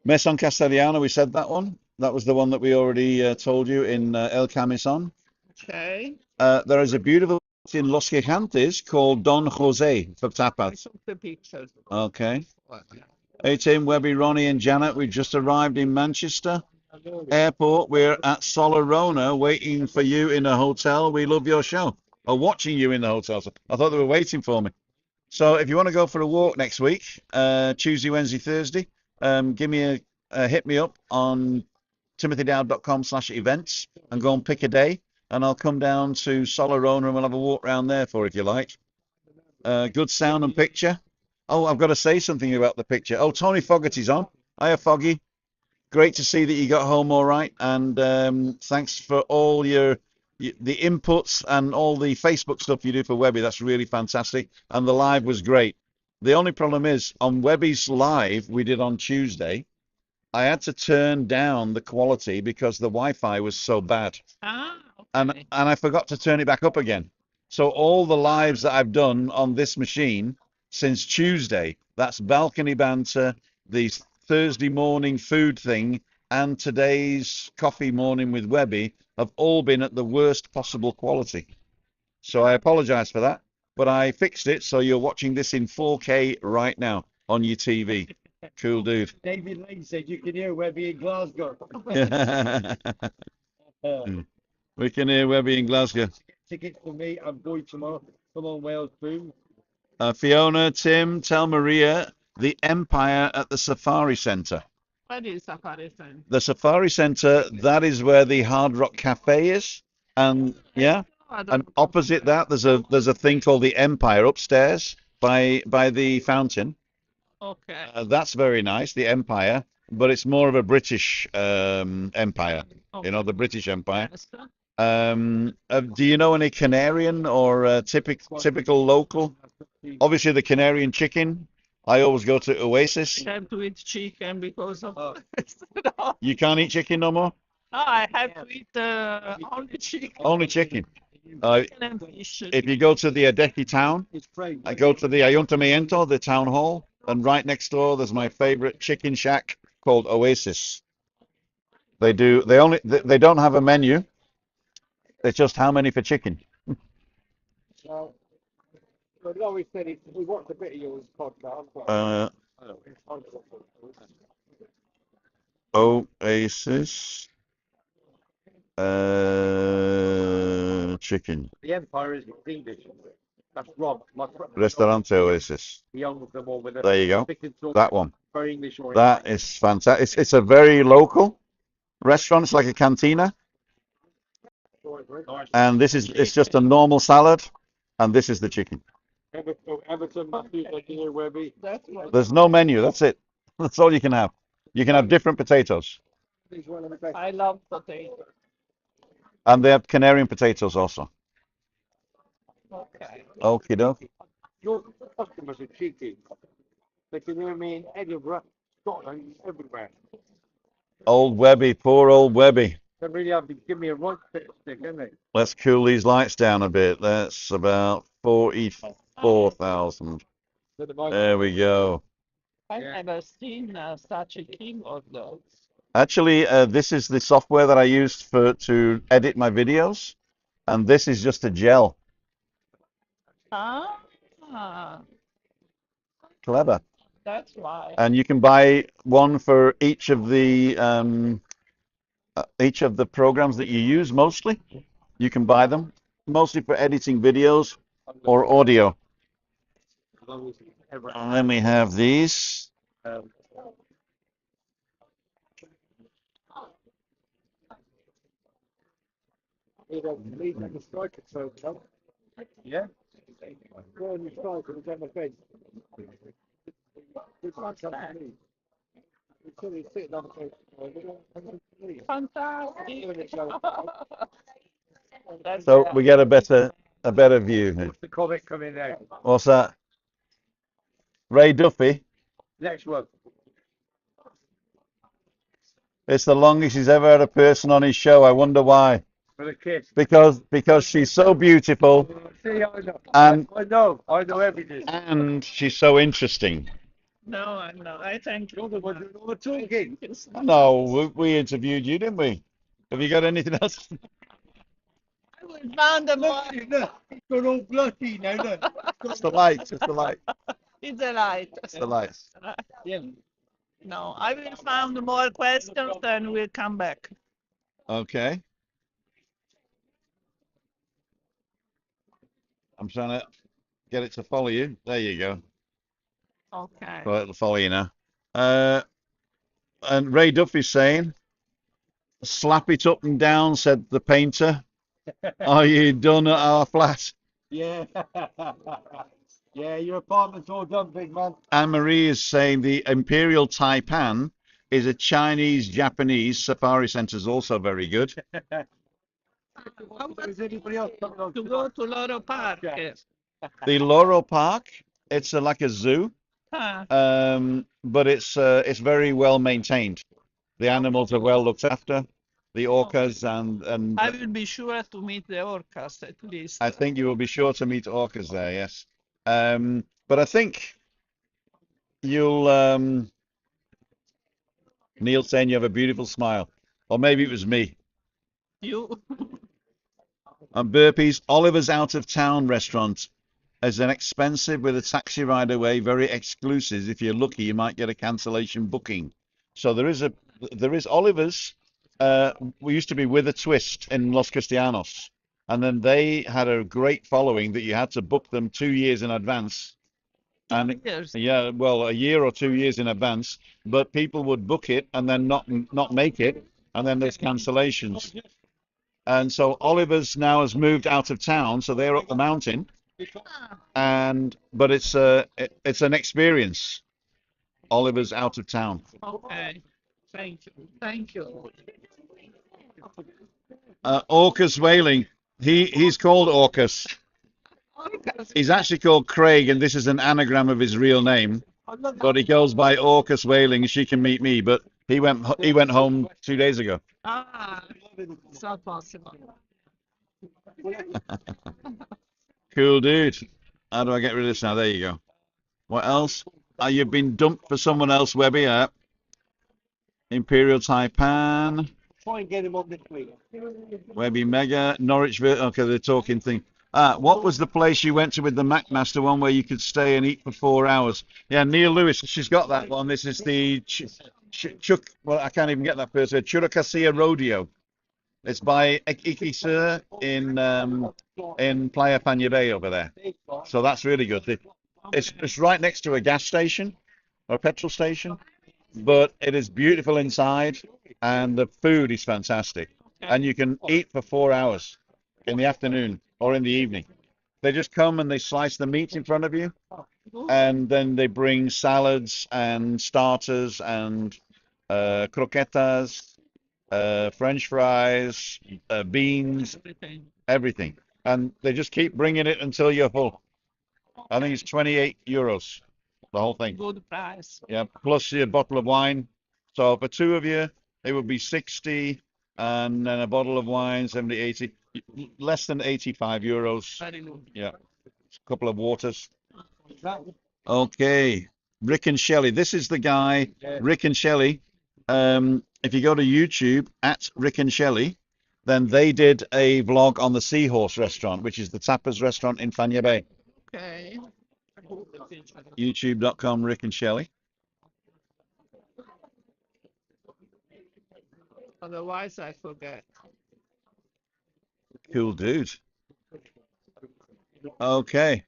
Maison Castellano, we said that one. That was the one that we already told you in El Camisón. Okay. There is a beautiful in Los Gigantes called Don Jose for I tapas. took the pictures. Okay. Hey Tim, Webby, Ronnie, and Janet, we just arrived in Manchester Airport. We're at Solarona waiting for you in a hotel. We love your show. Or watching you in the hotel. So I thought they were waiting for me. So if you want to go for a walk next week, Tuesday, Wednesday, Thursday, give me hit me up on timothydowd.com/events and go and pick a day, and I'll come down to Solarona and we'll have a walk around there for if you like. Good sound and picture. Oh, I've got to say something about the picture. Oh, Tony Fogarty's on. Hiya, Foggy. Great to see that you got home all right, and thanks for all the inputs and all the Facebook stuff you do for Webby. That's really fantastic, and the live was great. The only problem is on Webby's live we did on Tuesday, I had to turn down the quality because the Wi-Fi was so bad, Ah, and okay. I forgot to turn it back up again. So all the lives that I've done on this machine since Tuesday, that's balcony banter, the Thursday morning food thing, and today's coffee morning with Webby have all been at the worst possible quality. So I apologize for that, but I fixed it so you're watching this in 4K right now on your TV. Cool dude. David Lane said you can hear Webby in Glasgow. We can hear Webby in Glasgow. Tickets for me. I'm going tomorrow. Come on, Wales, boom. Fiona, Tim, tell Maria the Empire at the Safari Centre. What is Safari Center? The Safari Centre, that is where the Hard Rock Cafe is, and yeah, I don't and know. opposite that there's a thing called the Empire upstairs by the fountain. Okay. That's very nice, the Empire, but it's more of a British empire, you know, the British Empire. Yes. Do you know any Canarian or typical local? Obviously, the Canarian chicken. I always go to Oasis. I have to eat chicken because of no, You can't eat chicken no more? I have to eat only chicken. Only chicken. Uh, Chicken and fish. if you go to the Adeje town, It's Craig. I go to the Ayuntamiento, the town hall, and right next door there's my favorite chicken shack called Oasis. They don't have a menu. It's just how many for chicken. Well, Laurie said we watched a bit of yours podcast. Uh, Oasis chicken. The Empire is English. That's Rob. Restaurante Oasis. He owns them all with There you go. That one. very English oriented. That is fantastic. It's a very local restaurant. It's like a cantina. And it's just a normal salad. And this is the chicken. Everton, Matthews, Webby. That's what There's no menu. That's it. That's all you can have. You can have different potatoes. I love potato. And they have Canarian potatoes also. Okay. Okie doke. Your customers are cheeky. They can hear me in Edinburgh, Scotland, everywhere. Old Webby, poor old Webby. They really have to give me a right bit of stick, haven't they? Let's cool these lights down a bit. That's about 44,000. There we go. I've never seen such a keyboard though. Actually, this is the software that I used to edit my videos, and this is just a gel. Ah, Clever. that's why. And you can buy one for each of the programs that you use. Mostly, you can buy them mostly for editing videos or audio. And then we have these. Yeah? Go on your strike and get my bed. Fantastic. That's So we get a better view. What's the comic coming out? What's that? Ray Duffy. Next one. It's the longest he's ever had a person on his show. I wonder why. For a kiss. Because she's so beautiful See, I know. and I know everything. she's so interesting. No, I'm not. I thank you. You're the one doing all the talking. No, we interviewed you, didn't we? Have you got anything else? I will find a more. Look, it's got all bloody now, look. It's the lights. It's the light. It's a light. It's the lights. Yeah. No, I will find more questions and we'll come back. Okay. I'm trying to get it to follow you. There you go. Okay. Well, it'll follow you now. And Ray Duffy's saying, slap it up and down, said the painter. Are you done at our flat? Yeah. Yeah, your apartment's all done, big man. Anne Marie is saying the Imperial Taipan is a Chinese-Japanese safari centre is also very good. Is anybody else coming on? To go to Loro Park. The Laurel Park, it's like a zoo, Huh. but it's very well maintained. The animals are well looked after, the orcas and I will be sure to meet the orcas at least. I think you will be sure to meet orcas there, yes. But I think you'll Neil saying you have a beautiful smile, or maybe it was me. You. And Burpees, Oliver's Out of Town restaurant is an expensive with a taxi ride away, very exclusive. If you're lucky, you might get a cancellation booking. So there is Oliver's. We used to be with a twist in Los Cristianos, and then they had a great following that you had to book them 2 years in advance. And Years. yeah, well, a year or 2 years in advance, but people would book it and then not make it, and then there's cancellations. And so Oliver's now has moved out of town, so they're up the mountain, but it's an experience. Oliver's out of town. Okay. Thank you. Thank you. Orcus Whaling. He's called Orcus. Orcas. He's actually called Craig, and this is an anagram of his real name. But he goes by Orcus Whaling. She can meet me, but he went home 2 days ago. Ah, it's not possible. Cool dude. How do I get rid of this now? There you go. What else? You've been dumped for someone else, Webby. Yeah. Imperial Taipan. Try and get him on this week. Webby Mega. Norwichville. Okay, they're talking thing. What was the place you went to with the McMaster one where you could stay and eat for 4 hours? Yeah, Neil Lewis. She's got that one. This is the well, I can't even get that first word. Churrascaria Rodeo. It's by Ikisur in Playa Panya Bay over there. So that's really good. It's right next to a gas station or a petrol station, but it is beautiful inside and the food is fantastic. And you can eat for 4 hours in the afternoon or in the evening. They just come and they slice the meat in front of you, and then they bring salads and starters and croquetas, French fries, beans, everything. And they just keep bringing it until you're full. I think it's 28 euros, the whole thing. Good price. Yeah, plus your bottle of wine. So for two of you, it would be 60, and then a bottle of wine, 70, 80, less than 85 euros. Very good. Yeah, a couple of waters. Okay, Rick and Shelley. This is the guy, Rick and Shelley. If you go to YouTube at Rick and Shelley, then they did a vlog on the Seahorse restaurant, which is the tapas restaurant in Fanya Bay. Okay. YouTube.com, Rick and Shelley. Otherwise, I forget. Cool dude. Okay.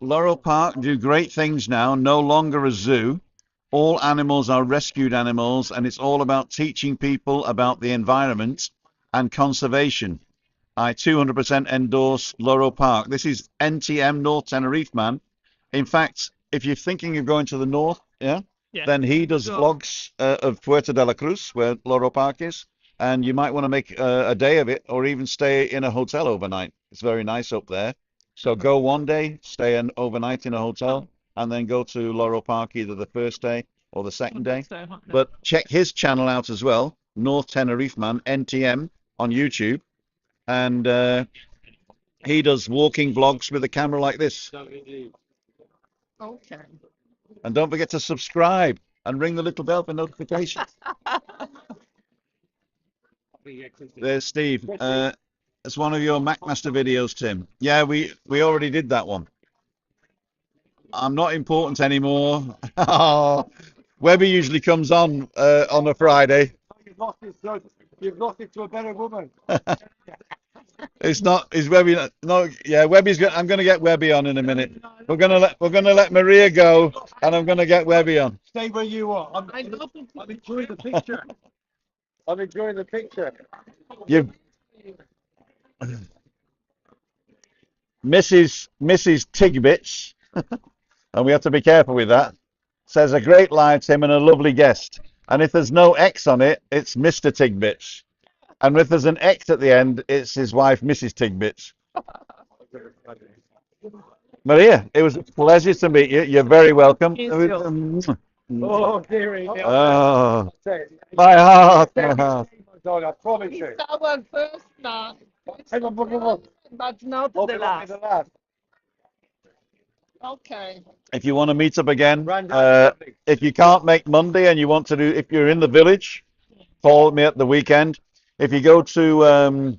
Laurel Park do great things now. No longer a zoo. All animals are rescued animals, and it's all about teaching people about the environment and conservation. I 200% endorse Laurel Park. This is NTM, North Tenerife, man. In fact, if you're thinking of going to the north, then he does vlogs of Puerto de la Cruz, where Laurel Park is, and you might want to make a day of it, or even stay in a hotel overnight. It's very nice up there. So go one day, stay overnight in a hotel, and then go to Laurel Park either the first day or the second day. So, But check his channel out as well, North Tenerife Man, NTM, on YouTube. And he does walking vlogs with a camera like this. okay. And don't forget to subscribe and ring the little bell for notifications. There's Steve. It's one of your MacMaster videos, Tim. Yeah, we already did that one. I'm not important anymore. Oh, Webby usually comes on a Friday. You've lost it to a better woman. It's not. Is Webby? No. Yeah, Webby's. I'm going to get Webby on in a minute. We're gonna let Maria go, and I'm going to get Webby on. Stay where you are. I'm enjoying the picture. I'm enjoying the picture. You, Mrs. Tigbits, and we have to be careful with that. Says a great live Tim and a lovely guest. And if there's no X on it, it's Mr. Tigbits. And if there's an X at the end, it's his wife, Mrs. Tigbits. Maria, it was a pleasure to meet you. You're very welcome. Oh, dearie. Oh, my heart, my heart. God, I promise you. It's our first night, but not Hope the it won't be last. the last. Okay. If you want to meet up again, Random. if you can't make Monday and you want to do, if you're in the village, call me at the weekend. If you go to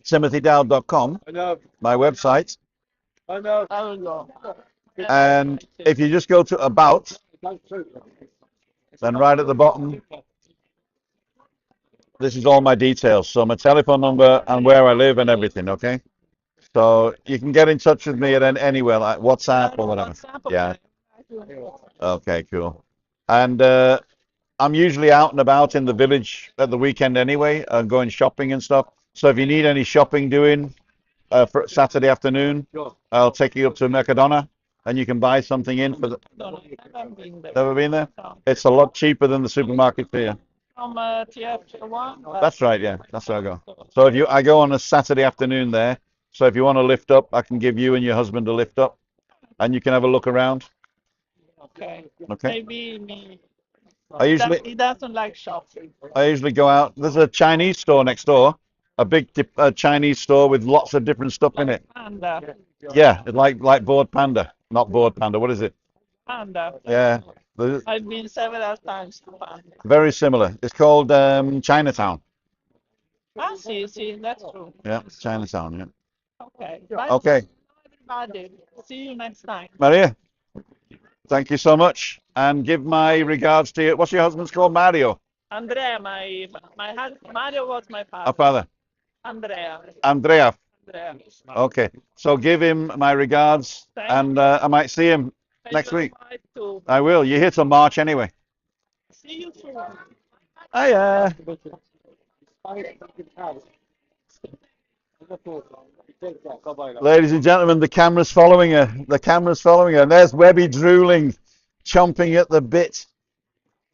timothydowd.com, I know. my website, I know. I will go. and if you just go to About, then right at the bottom, this is all my details. So my telephone number and where I live and everything, okay? So you can get in touch with me at anywhere, like WhatsApp or whatever. Yeah. Okay, cool. And I'm usually out and about in the village at the weekend anyway, going shopping and stuff. So if you need any shopping doing for Saturday afternoon, I'll take you up to Mercadona and you can buy something in for the... Never been there? It's a lot cheaper than the supermarket here. From TF1. That's right, yeah. That's where I go. So if I go on a Saturday afternoon there. So if you want to lift up, I can give you and your husband a lift up, and you can have a look around. Okay. Okay. Maybe me. He doesn't like shopping. I usually go out. There's a Chinese store next door, a big Chinese store with lots of different stuff in it. Panda. Yeah, like Bored Panda, not Bored Panda. What is it? Panda. Yeah, I've been several times to Panda. very similar. It's called Chinatown. Ah, see, that's true. Yeah, Chinatown. Yeah. Okay. Okay. Bye, everybody. See you next time. Maria, thank you so much, and give my regards to you. What's your husband's called? Mario. Andrea, my husband. Mario was my father. Our father. Andrea. Andrea. Andrea. Okay. So give him my regards, and I might see him next week. I will. You're here till March anyway. See you soon. Hiya. Ladies and gentlemen, the camera's following her. The camera's following her. And there's Webby drooling, chomping at the bit.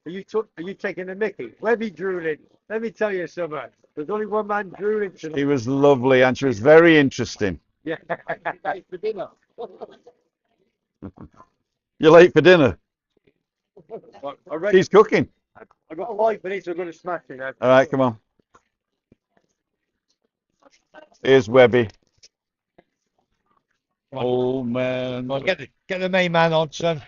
Are you taking the mickey? Webby drooling. Let me tell you something. There's only one man drooling tonight. She was lovely and she was very interesting. Yeah. For dinner. You're late for dinner. Already. She's cooking. I've got 5 minutes. I'm going to smash it now. All right, come on. Here's Webby. Oh man. Well, get the main man on, son.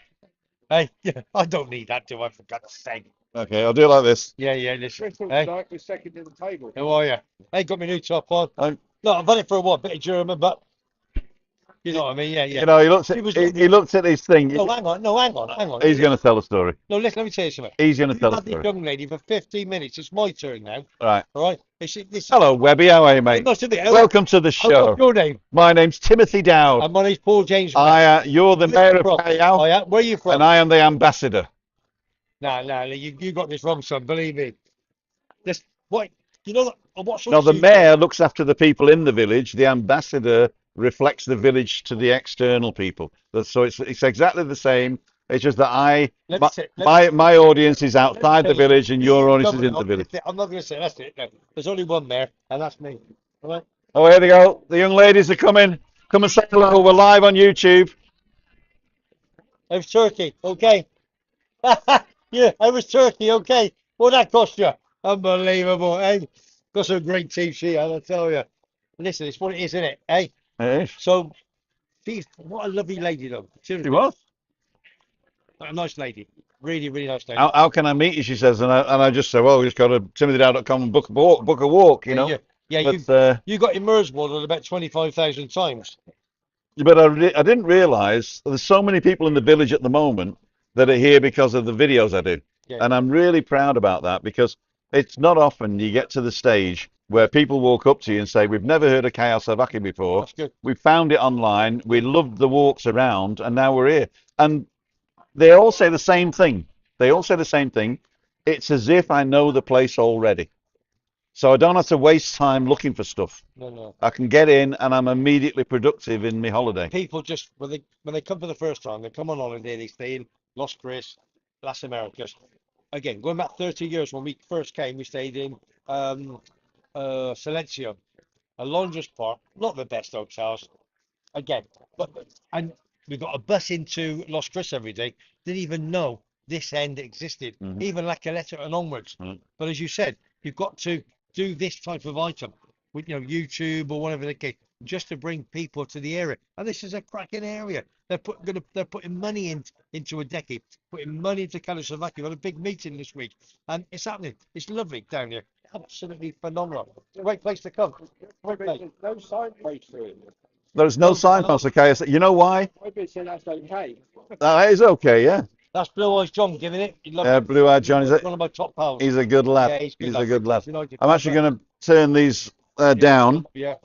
Hey, I don't need that, do I? For God's sake. Okay, I'll do it like this. Yeah, listen. Hey, we're second in the table. How are you? Hey, got me new top on. No, I've had it for a while, bit of German, but you know what I mean? Yeah. You know, he looked at his thing. No, hang on. He's going to tell the story. No, listen, let me tell you something. He's going to tell the I've had story. this young lady for 15 minutes. It's my turn now. All right. This Hello, Webby. How are you, mate? Welcome to the show. What's your name? My name's Timothy Dowd. And my name's Paul James. You're the mayor of Callao. Where are you from? And I am the ambassador. No, you got this wrong, son. Believe me. What sort No, of the mayor looks after the people in the village. The ambassador reflects the village to the external people. So it's exactly the same. It's just that my audience is outside the village and your audience is in the village. I'm not going to say that's it. No. There's only one mayor, and that's me. All right. Oh, here they go. The young ladies are coming. Come and say hello. We're live on YouTube. It's Turkey. Okay. Yeah, it was turkey, okay. What that cost you? Unbelievable, eh? Got some great teeth she had, I tell you. Listen, it's what it is, isn't it? Eh? It is. So, she's what a lovely lady, though. She Seriously, was. a nice lady. Really, really nice lady. How can I meet you? She says, and I just say, well, we just go to timothydow.com and book a walk, you Yeah, know. yeah, But you got immersed more than about 25,000 times. I didn't realise there's so many people in the village at the moment that are here because of the videos I do, Yeah, and I'm really proud about that because it's not often you get to the stage where people walk up to you and say, "We've never heard of Chaos Savaki before. that's good. We found it online. We loved the walks around, and now we're here." And they all say the same thing. They all say the same thing. It's as if I know the place already. So I don't have to waste time looking for stuff. No, no. I can get in and I'm immediately productive in my holiday. People just when they come for the first time, they come on holiday, they stay in Los Cris, Las Americas. Again, going back 30 years when we first came, we stayed in Silencio, a Londres Park, not the best hotels. Again, but and we got a bus into Los Cris every day. Didn't even know this end existed, Mhm. even La Caleta and onwards. Mhm. But as you said, you've got to do this type of item with YouTube or whatever the case, just to bring people to the area. And this is a cracking area. They're putting money into a decade, putting money into Czechoslovakia. We've got a big meeting this week, and it's happening. It's lovely down here. Absolutely phenomenal. Great place to come. Great place. No signpost to it. There's no signpost, okay? You know why? Webby said that's okay. That is okay, yeah. That's Blue Eyes John giving it. He loves it. Blue Eyed John, One of my top pals. he's a good lad. Yeah, he's good He's lad. a good lad. United I'm fan, actually but- going to turn these down Yeah.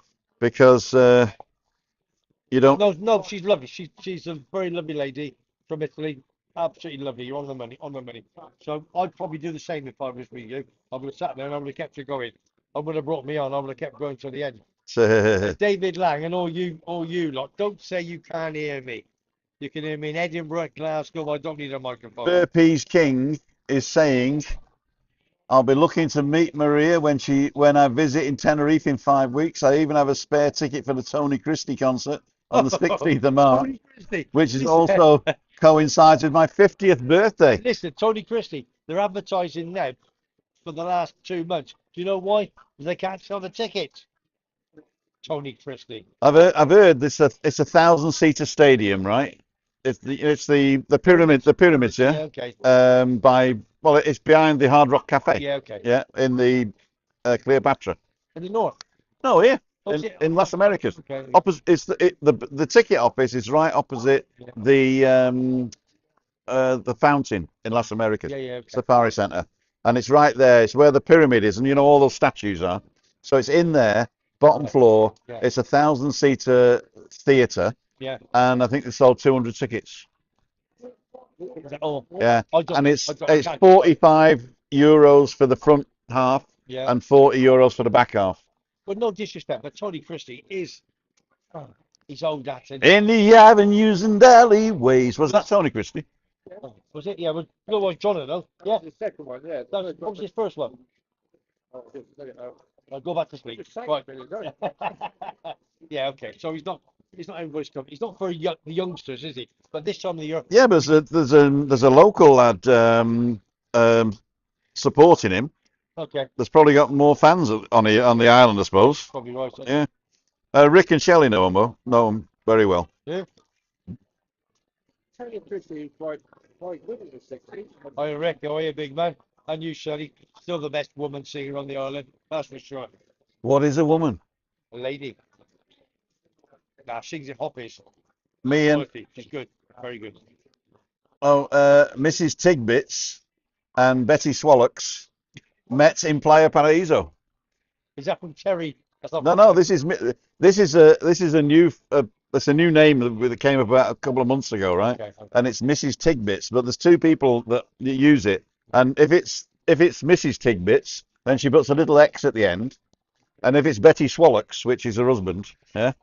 because you don't. No, she's lovely. She's a very lovely lady from Italy. Absolutely lovely. You're on the money, on the money. So I'd probably do the same if I was with you. I would have sat there and I would have kept you going. I would have brought me on. I would have kept going to the end. David Lang and all you lot, don't say you can't hear me. You can hear me in Edinburgh, Glasgow. I don't need a microphone. Burpees King is saying, I'll be looking to meet Maria when I visit in Tenerife in 5 weeks. I even have a spare ticket for the Tony Christie concert on the 16th of March, Tony Christie. which is Listen. also coincides with my 50th birthday. Listen, Tony Christie, they're advertising now for the last 2 months. Do you know why? Because they can't sell the tickets. Tony Christie. I've heard this. It's a 1,000-seater stadium, right? It's the pyramids, Yeah, yeah. okay. It's behind the Hard Rock Cafe. Yeah, okay. Yeah, in the Cleopatra. In the north. No, here Oh, is it? in Las Americas. Okay. Opposite, the ticket office is right opposite Yeah. the fountain in Las Americas, Yeah, okay. Safari Center, and it's right there. It's where the pyramid is, and you know all those statues are. So it's in there, bottom floor. Yeah. It's a 1,000-seater theater, Yeah. and I think they sold 200 tickets. Is that all? Yeah, I don't- and it's I don't- it's 45 euros for the front half Yeah. and 40 euros for the back half. Well, no disrespect, but Tony Christie is he's old at it. In the avenues and alleyways. Was that Tony Christie? Was it? Yeah, was Blue Eyes John, though. Yeah. The second one, yeah. What was his first one? Oh, I don't know. I'll go back to sleep. It's the same, Right. really, don't it? Yeah, okay. So he's not everybody's company. He's not for the youngsters, is he? But this time of the year, Yeah, but there's a local lad supporting him. okay, There's probably got more fans on the island, I suppose. probably right. Yeah. Rick and Shelley know him very well. Yeah. Tony Christie is quite good in the 60s. I reckon, oh, yeah, big man. And you, Shelley, still the best woman singer on the island. That's for sure. What is a woman? A lady. Nah, sings in hoppies. Me and Quality. She's good. Very good. Mrs. Tigbits and Betty Swallocks met in Playa Paraíso. Is that from Terry? That's not No, this is a new it's a new name that came about a couple of months ago, right? Okay. And it's Mrs. Tigbits, but there's two people that use it, and if it's Mrs. Tigbits, then she puts a little X at the end, and if it's Betty Swallocks, which is her husband, yeah,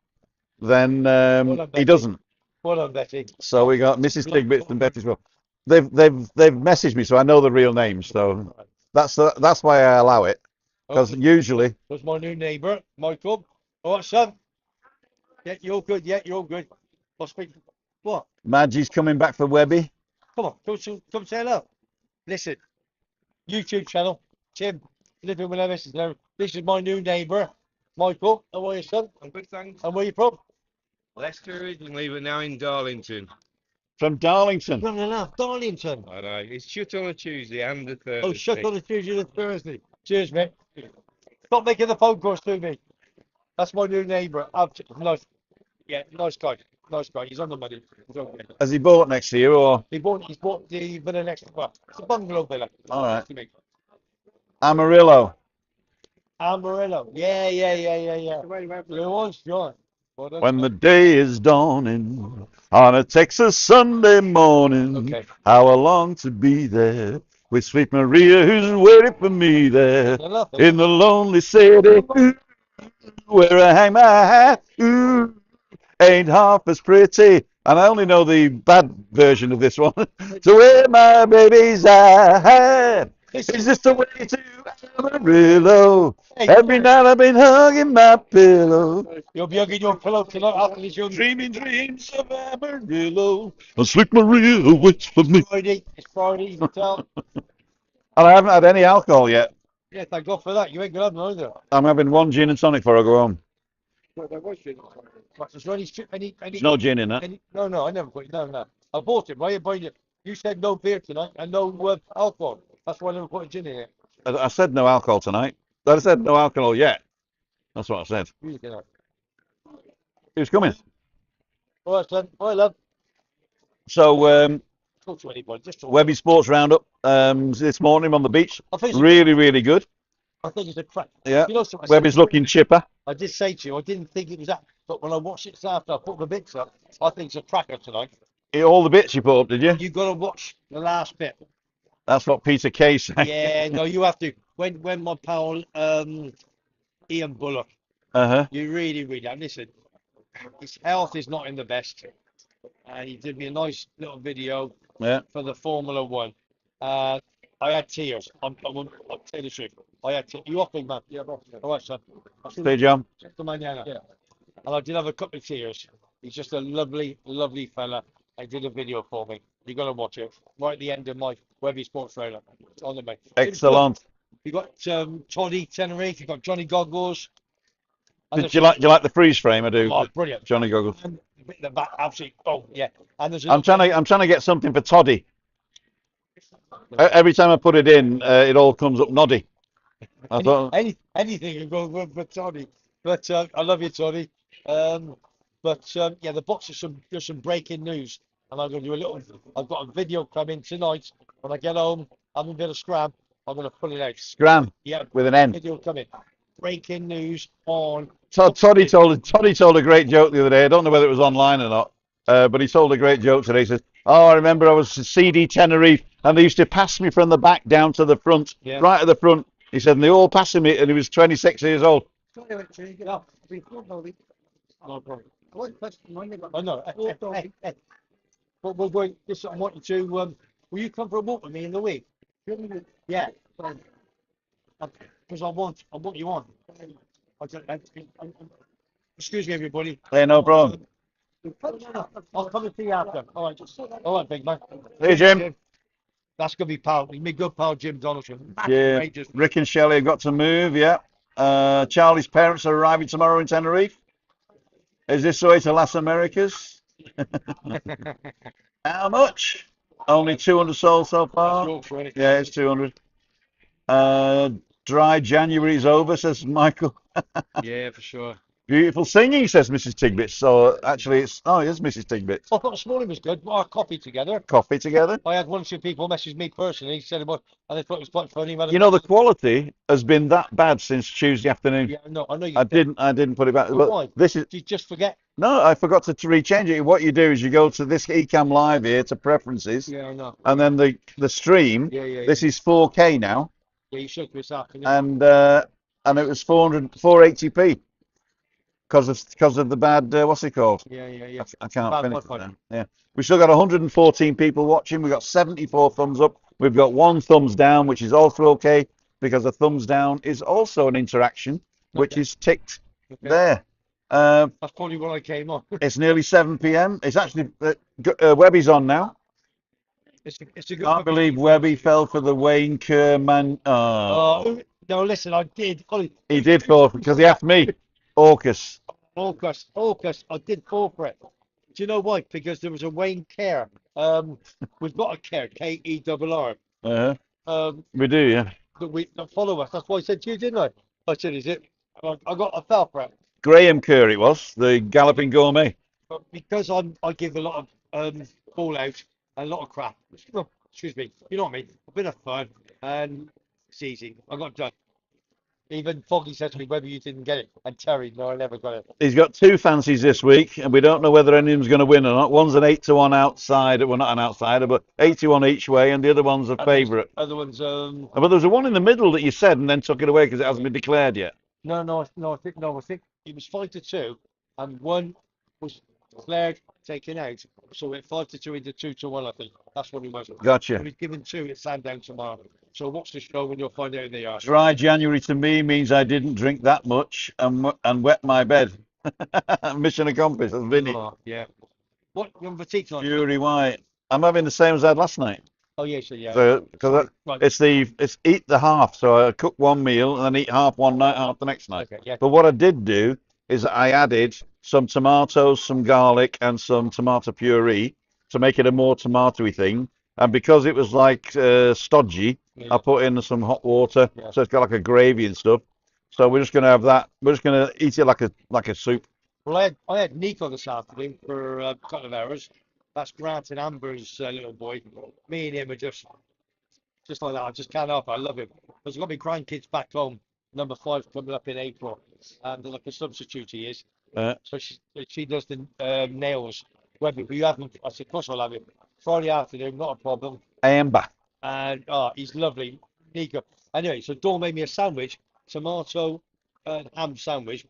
then he Betty. doesn't. Well done, Betty. So we got Mrs. Tigbits and Betty Swallocks. They've messaged me, so I know the real names. So that's why I allow it, because usually. There's my new neighbour, Michael. All right, son. Yeah, you're good. Yeah, you're good. I'll speak. What? Madgie's coming back for Webby. Come on, come say hello. Listen, YouTube channel, Tim, living with us. This is my new neighbour, Michael. How are you, son? I'm good, thanks. And where you from? Leicester originally, but now in Darlington. From Darlington. No, Darlington. I know. It's shut on a Tuesday and a Thursday. Oh, shut on the Tuesday and the Thursday. Cheers, mate. Stop making the phone calls to me. That's my new neighbour. Nice. Yeah, nice guy. Nice guy. He's on the money. He's okay. Has he bought next to you or? He's bought the villa next to us. It's a bungalow villa. All right. To me. Amarillo. Amarillo. Yeah. Blue ones, John. Well done. When the day is dawning on a Texas Sunday morning, Okay. how I long to be there with sweet Maria who's waiting for me there Enough. in the lonely city ooh, where I hang my hat. Ooh, ain't half as pretty. And I only know the bad version of this one. To where my baby's at. It's just the way to Amarillo. Hey, Every night I've been hugging my pillow. you'll be hugging your pillow tonight after this young Dreaming dreams of Amarillo. And sweet Maria waits for me. Friday. It's Friday, you can tell. And I haven't had any alcohol yet. Yeah, thank God for that. You ain't gonna have none either. I'm having one gin and tonic before I go home. Right, is there any There's no gin in that. no, I never put it. No. I bought it. Why are you buying it? You said no beer tonight and no alcohol. That's why I never put a gin in it. I said no alcohol tonight. I said no alcohol yet. That's what I said. You can have. Who's coming? All right, son. All right, love. So, Talk to anybody. Just talk. Webby Sports Roundup this morning on the beach. I think Really good. I think it's a crack. Yeah. You know something? Webby's looking chipper. I did say to you, I didn't think it was that, but when I watched it this after I put the bits up, I think it's a cracker tonight. All the bits you put up, did you? You got to watch the last bit. That's what Peter Kay said. Yeah, no, you have to. When my pal Ian Bullock, Uh-huh. you really have. Listen, his health is not in the best, and he did me a nice little video Yeah. for the Formula One. I had tears. I'll tell you the truth. I had tears. You off, big man? Yeah, I'm off. All right, son. Stay, John. Yeah. And I did have a couple of tears. He's just a lovely fella. I did a video for me. You got to watch it. Right at the end of my Webby Sports trailer. It's on the mate. Excellent. You got Toddy Tenerife. You got Johnny Goggles. And Do you like the freeze frame? I do. Oh, brilliant. Johnny Goggles. And the back, absolutely. Oh, yeah. And there's I'm trying to get something for Toddy. Every time I put it in, it all comes up noddy. I thought, anything can go with Toddy. But I love you, Toddy. Yeah, the box is just some breaking news, and I'm going to do I've got a video coming tonight. When I get home, I'm a bit of scram. I'm going to pull it out. Scram. Yeah, with an N. video coming. Breaking news on. Toddy told a great joke the other day. I don't know whether it was online or not, but he told a great joke today. He says, "Oh, I remember I was at CD Tenerife, and they used to pass me from the back down to the front, right at the front." He said, and they all passing me, and he was 26 years old. No problem. I know. Hey. But we're going. This I want you to. Will you come for a walk with me in the week? Yeah. Because I want you on. Excuse me, everybody. Hey, no problem. I'll come and see you after. All right, big man. Hey, Jim. That's gonna be pal. My good pal Jim Donaldson. Yeah. Rick and Shelley have got to move. Yeah. Charlie's parents are arriving tomorrow in Tenerife. Is this the way to Las Americas? How much? Only 200 sold so far. Yeah, it's 200. Dry January's over, says Michael. Yeah, for sure. Beautiful singing, says Mrs. Tigbits. So actually, it is Mrs. Tigbits. I thought this morning was good. Our coffee together. Coffee together. I had one or two people message me personally, said about, and they thought it was quite funny. You know, the quality has been that bad since Tuesday afternoon. Yeah, no, I know you. I didn't put it back. But why? This is. Did you just forget? No, I forgot to rechange it. What you do is you go to this Ecamm Live here to preferences. Yeah, I know. And then the stream. Yeah. This is 4K now. Yeah, you should this afternoon. And it was 480p. Because of the bad, what's it called? Yeah. I can't Bad finish it Wi-Fi. now. Yeah. We've still got 114 people watching. We've got 74 thumbs up. We've got 1 thumbs down, which is also okay, because a thumbs down is also an interaction, which is ticked there. That's probably when I came on. It's nearly 7 p.m. It's actually, Webby's on now. it's a good Can't believe Webby fell for the Wayne Kerr man. Oh, No, listen, I did. Ollie, he did fall because he asked me. Orcus. August, I did fall for it. Do you know why? Because there was a Wayne Kerr. We've got a Kerr, Kerr. Uh-huh. Um, We do, yeah. that follow us. That's why I said to you, didn't I? I said, is it? I fell for it. Graham Kerr it was, the Galloping Gourmet. But because I give a lot of ball out and a lot of crap. Oh, excuse me. You know what I mean? A bit of fun and it's easy. I got done. Even Foggy said to me whether you didn't get it. And Terry, no, I never got it. He's got two fancies this week, and we don't know whether any of them's going to win or not. One's an 8-1 outsider, well, not an outsider, but 81 each way, and the other one's a favourite. Other ones, But there was a one in the middle that you said and then took it away because it hasn't been declared yet. no, I think it was 5-2, and one was declared taken out. So it 5-2 into 2-1. I think that's what it was. Gotcha. When he's given two, it's Sandown tomorrow. So watch the show and you'll find out who they are. Dry January to me means I didn't drink that much and wet my bed. Mission accomplished. That's Vinny. Oh, yeah. What you have a tea tonight? Fury White. I'm having the same as I had last night. Oh yeah, so yeah. So, because Right. it's eat the half. So I cook one meal and then eat half one night, half the next night. Okay, yeah. But what I did do is I added some tomatoes, some garlic, and some tomato puree to make it a more tomatoey thing. And because it was like stodgy, Yeah. I put in some hot water, Yeah. so it's got like a gravy and stuff. So we're just gonna have that. We're just gonna eat it like a soup. Well, I had Nico this afternoon for a couple of hours. That's Grant and Amber's little boy. Me and him are just like that. I just can't help it. I love him. Because I've got my grandkids back home. Number 5 coming up in April. And they're like a substitute he is. Uh, So she does the nails. Webby, but you haven't. I said, of course I'll have him. Friday afternoon, not a problem. Amber. And he's lovely. Nico. Anyway, so Dawn made me a sandwich, tomato and ham sandwich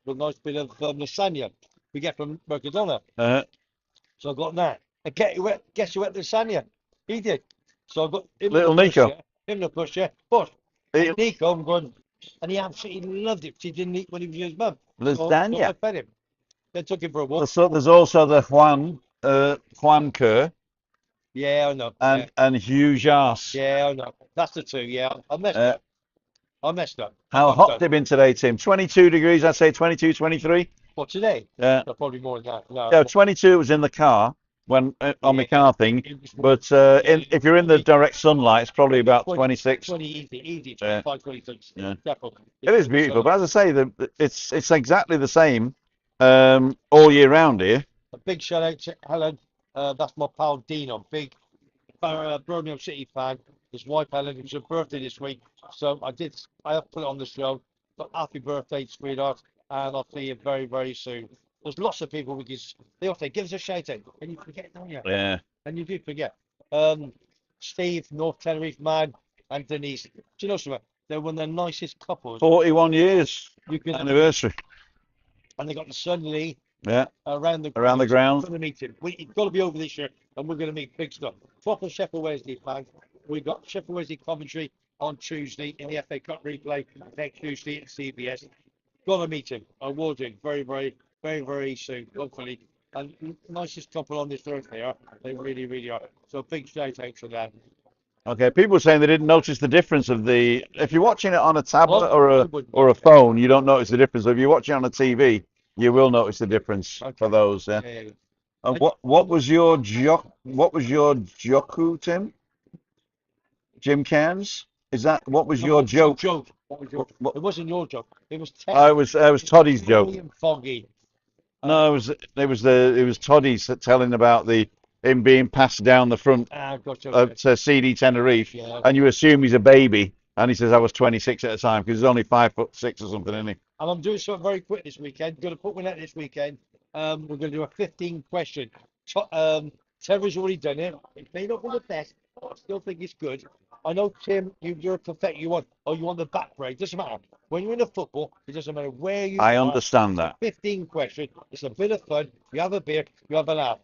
with a nice bit of lasagna we get from Mercadona. Uh, So I got that. And guess who ate the lasagna? He did. So I got him Little the push, Nico. yeah, him the push, yeah. But He- Nico, I'm going, and he absolutely loved it. 'Cause he didn't eat when he was with his mum. So Lasagna. I fed him. Then took him for a walk. So there's also the Juan Kerr Yeah, I know. and Hugh Jas. Yeah, I know. That's the two. Yeah, I messed Uh, up. I messed up. How I'm hot done. they've been today, Tim? 22 degrees, I'd say 22, 23. Well, today, Yeah. no, probably more than that. No, Yeah, 22 was in the car when on my car thing. it was But if you're in the direct sunlight, it's probably about 26. 20 easy, Yeah. 25, 26. Yeah. Definitely. It is beautiful, but as I say, it's exactly the same all year round here. A big shout out to Helen. That's my pal Dino, big Birmingham City fan. His wife Helen, it was her birthday this week, so I have put it on the show. But happy birthday, sweetheart, and I'll see you very, very soon. There's lots of people they all say, give us a shout out, and you forget, don't you? Yeah. And you do forget. Steve, North Tenerife man, and Denise. Do you know something? They're one of the nicest couples 41 years you can. anniversary. And they got the son Lee Yeah. around the Around the grounds. We're going to meet him. He's got to be over this year, and we're going to meet big stuff. Proper Sheffield Wednesday fan. We got Sheffield Wednesday Coventry on Tuesday in the FA Cup replay next Tuesday at CBS. Got to meet him. I will do very, very, very, very soon, hopefully. And nicest couple on this earth they are. They really, really are. So big shout out to them. Okay. People were saying they didn't notice the difference of the. If you're watching it on a tablet Well, or a phone, you don't notice the difference. If you're watching it on a TV, you will notice the difference for Okay. those. Yeah. Yeah. And what was your joku, Tim? Jim Cairns? Is that what was your joke? What was your, What- it wasn't your joke. It was I was Toddy's joke. William Foggy. No, it was Toddy's telling about him being passed down the front Gotcha. to CD Tenerife, Yeah. and you assume he's a baby, and he says I was 26 at the time because he's only 5'6" or something, isn't he? And I'm doing something very quick this weekend. Going to put one out this weekend. We're going to do a 15 question. Terry's already done it. It may not be the best, but I still think it's good. I know, Tim, you're a perfect. You want the back break. Doesn't matter. When you're in a football, it doesn't matter where you I are. understand that. 15 question. It's a bit of fun. You have a beer, you have a laugh.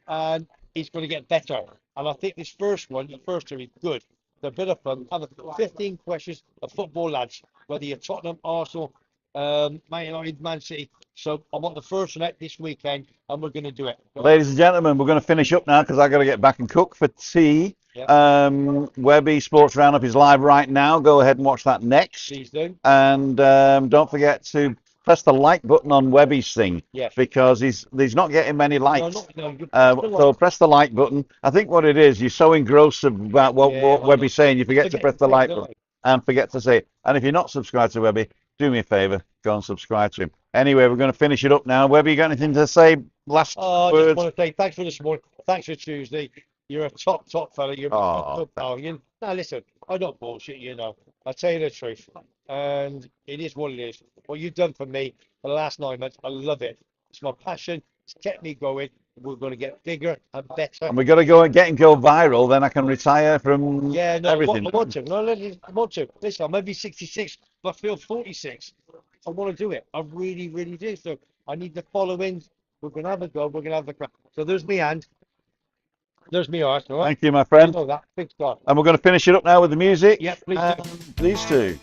And it's going to get better. And I think this first one, the first two is good. It's a bit of fun. Have 15 questions of football lads, whether you're Tottenham, Arsenal, Man United, Man City. So I want the first leg this weekend, and we're going to do it. Ladies and gentlemen, we're going to finish up now because I've got to get back and cook for tea. Yep. Webby Sports Roundup is live right now. Go ahead and watch that next. Please do. And don't forget to press the like button on Webby's thing. Yes. Because he's not getting many likes. No, So press the like button. I think what it is, you're so engrossed about what Webby's saying, you forget to press the like button and forget to say it. And if you're not subscribed to Webby, do me a favour, go and subscribe to him. Anyway, we're going to finish it up now. Webby, you got anything to say? Last I words? just want to say thanks for this morning. Thanks for Tuesday. You're a top fella. You're a top. Now listen, I don't bullshit, you know. I tell you the truth, and it is what it is. What you've done for me for the last 9 months, I love it. It's my passion. It's kept me going. We're going to get bigger and better. And we've got to go and go viral. Then I can retire from everything. I want to. No, I want to. Listen, I may be 66, but I feel 46. I want to do it. I really, really do. So I need the followings. We're going to have a go. We're going to have a crack. So there's me hand. There's me heart. Right? Thank you, my friend. You know that. Big star. And we're going to finish it up now with the music. Yeah, please do. These two.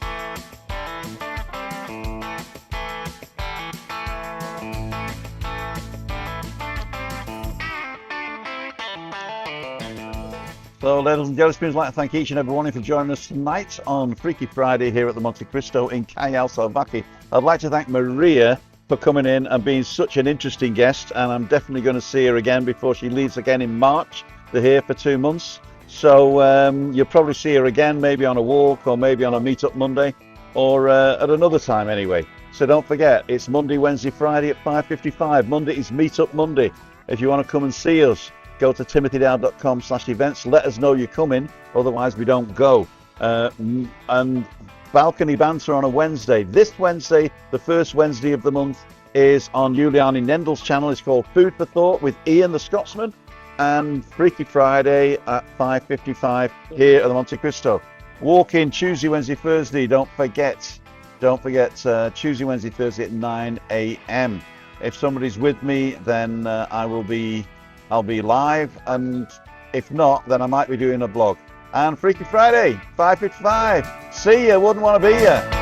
So, ladies and gentlemen, I'd like to thank each and every one of you for joining us tonight on Freaky Friday here at the Monte Cristo in Callao Salvaje. I'd like to thank Maria for coming in and being such an interesting guest, and I'm definitely going to see her again before she leaves again in March. They're here for 2 months, so you'll probably see her again, maybe on a walk or maybe on a Meetup Monday, or at another time anyway. So don't forget, it's Monday, Wednesday, Friday at 5:55. Monday is Meetup Monday. If you want to come and see us, go to timothydow.com/events. Let us know you're coming, otherwise we don't go. And balcony banter on a Wednesday. This Wednesday, the first Wednesday of the month, is on Juliane Nendel's channel. It's called Food for Thought with Ian the Scotsman. And Freaky Friday at 5:55 here at the Monte Cristo. Walk in Tuesday, Wednesday, Thursday. Don't forget. Tuesday, Wednesday, Thursday at 9 a.m. If somebody's with me, then I'll be live, and if not, then I might be doing a blog. And Freaky Friday, 5:55. See ya, wouldn't want to be ya.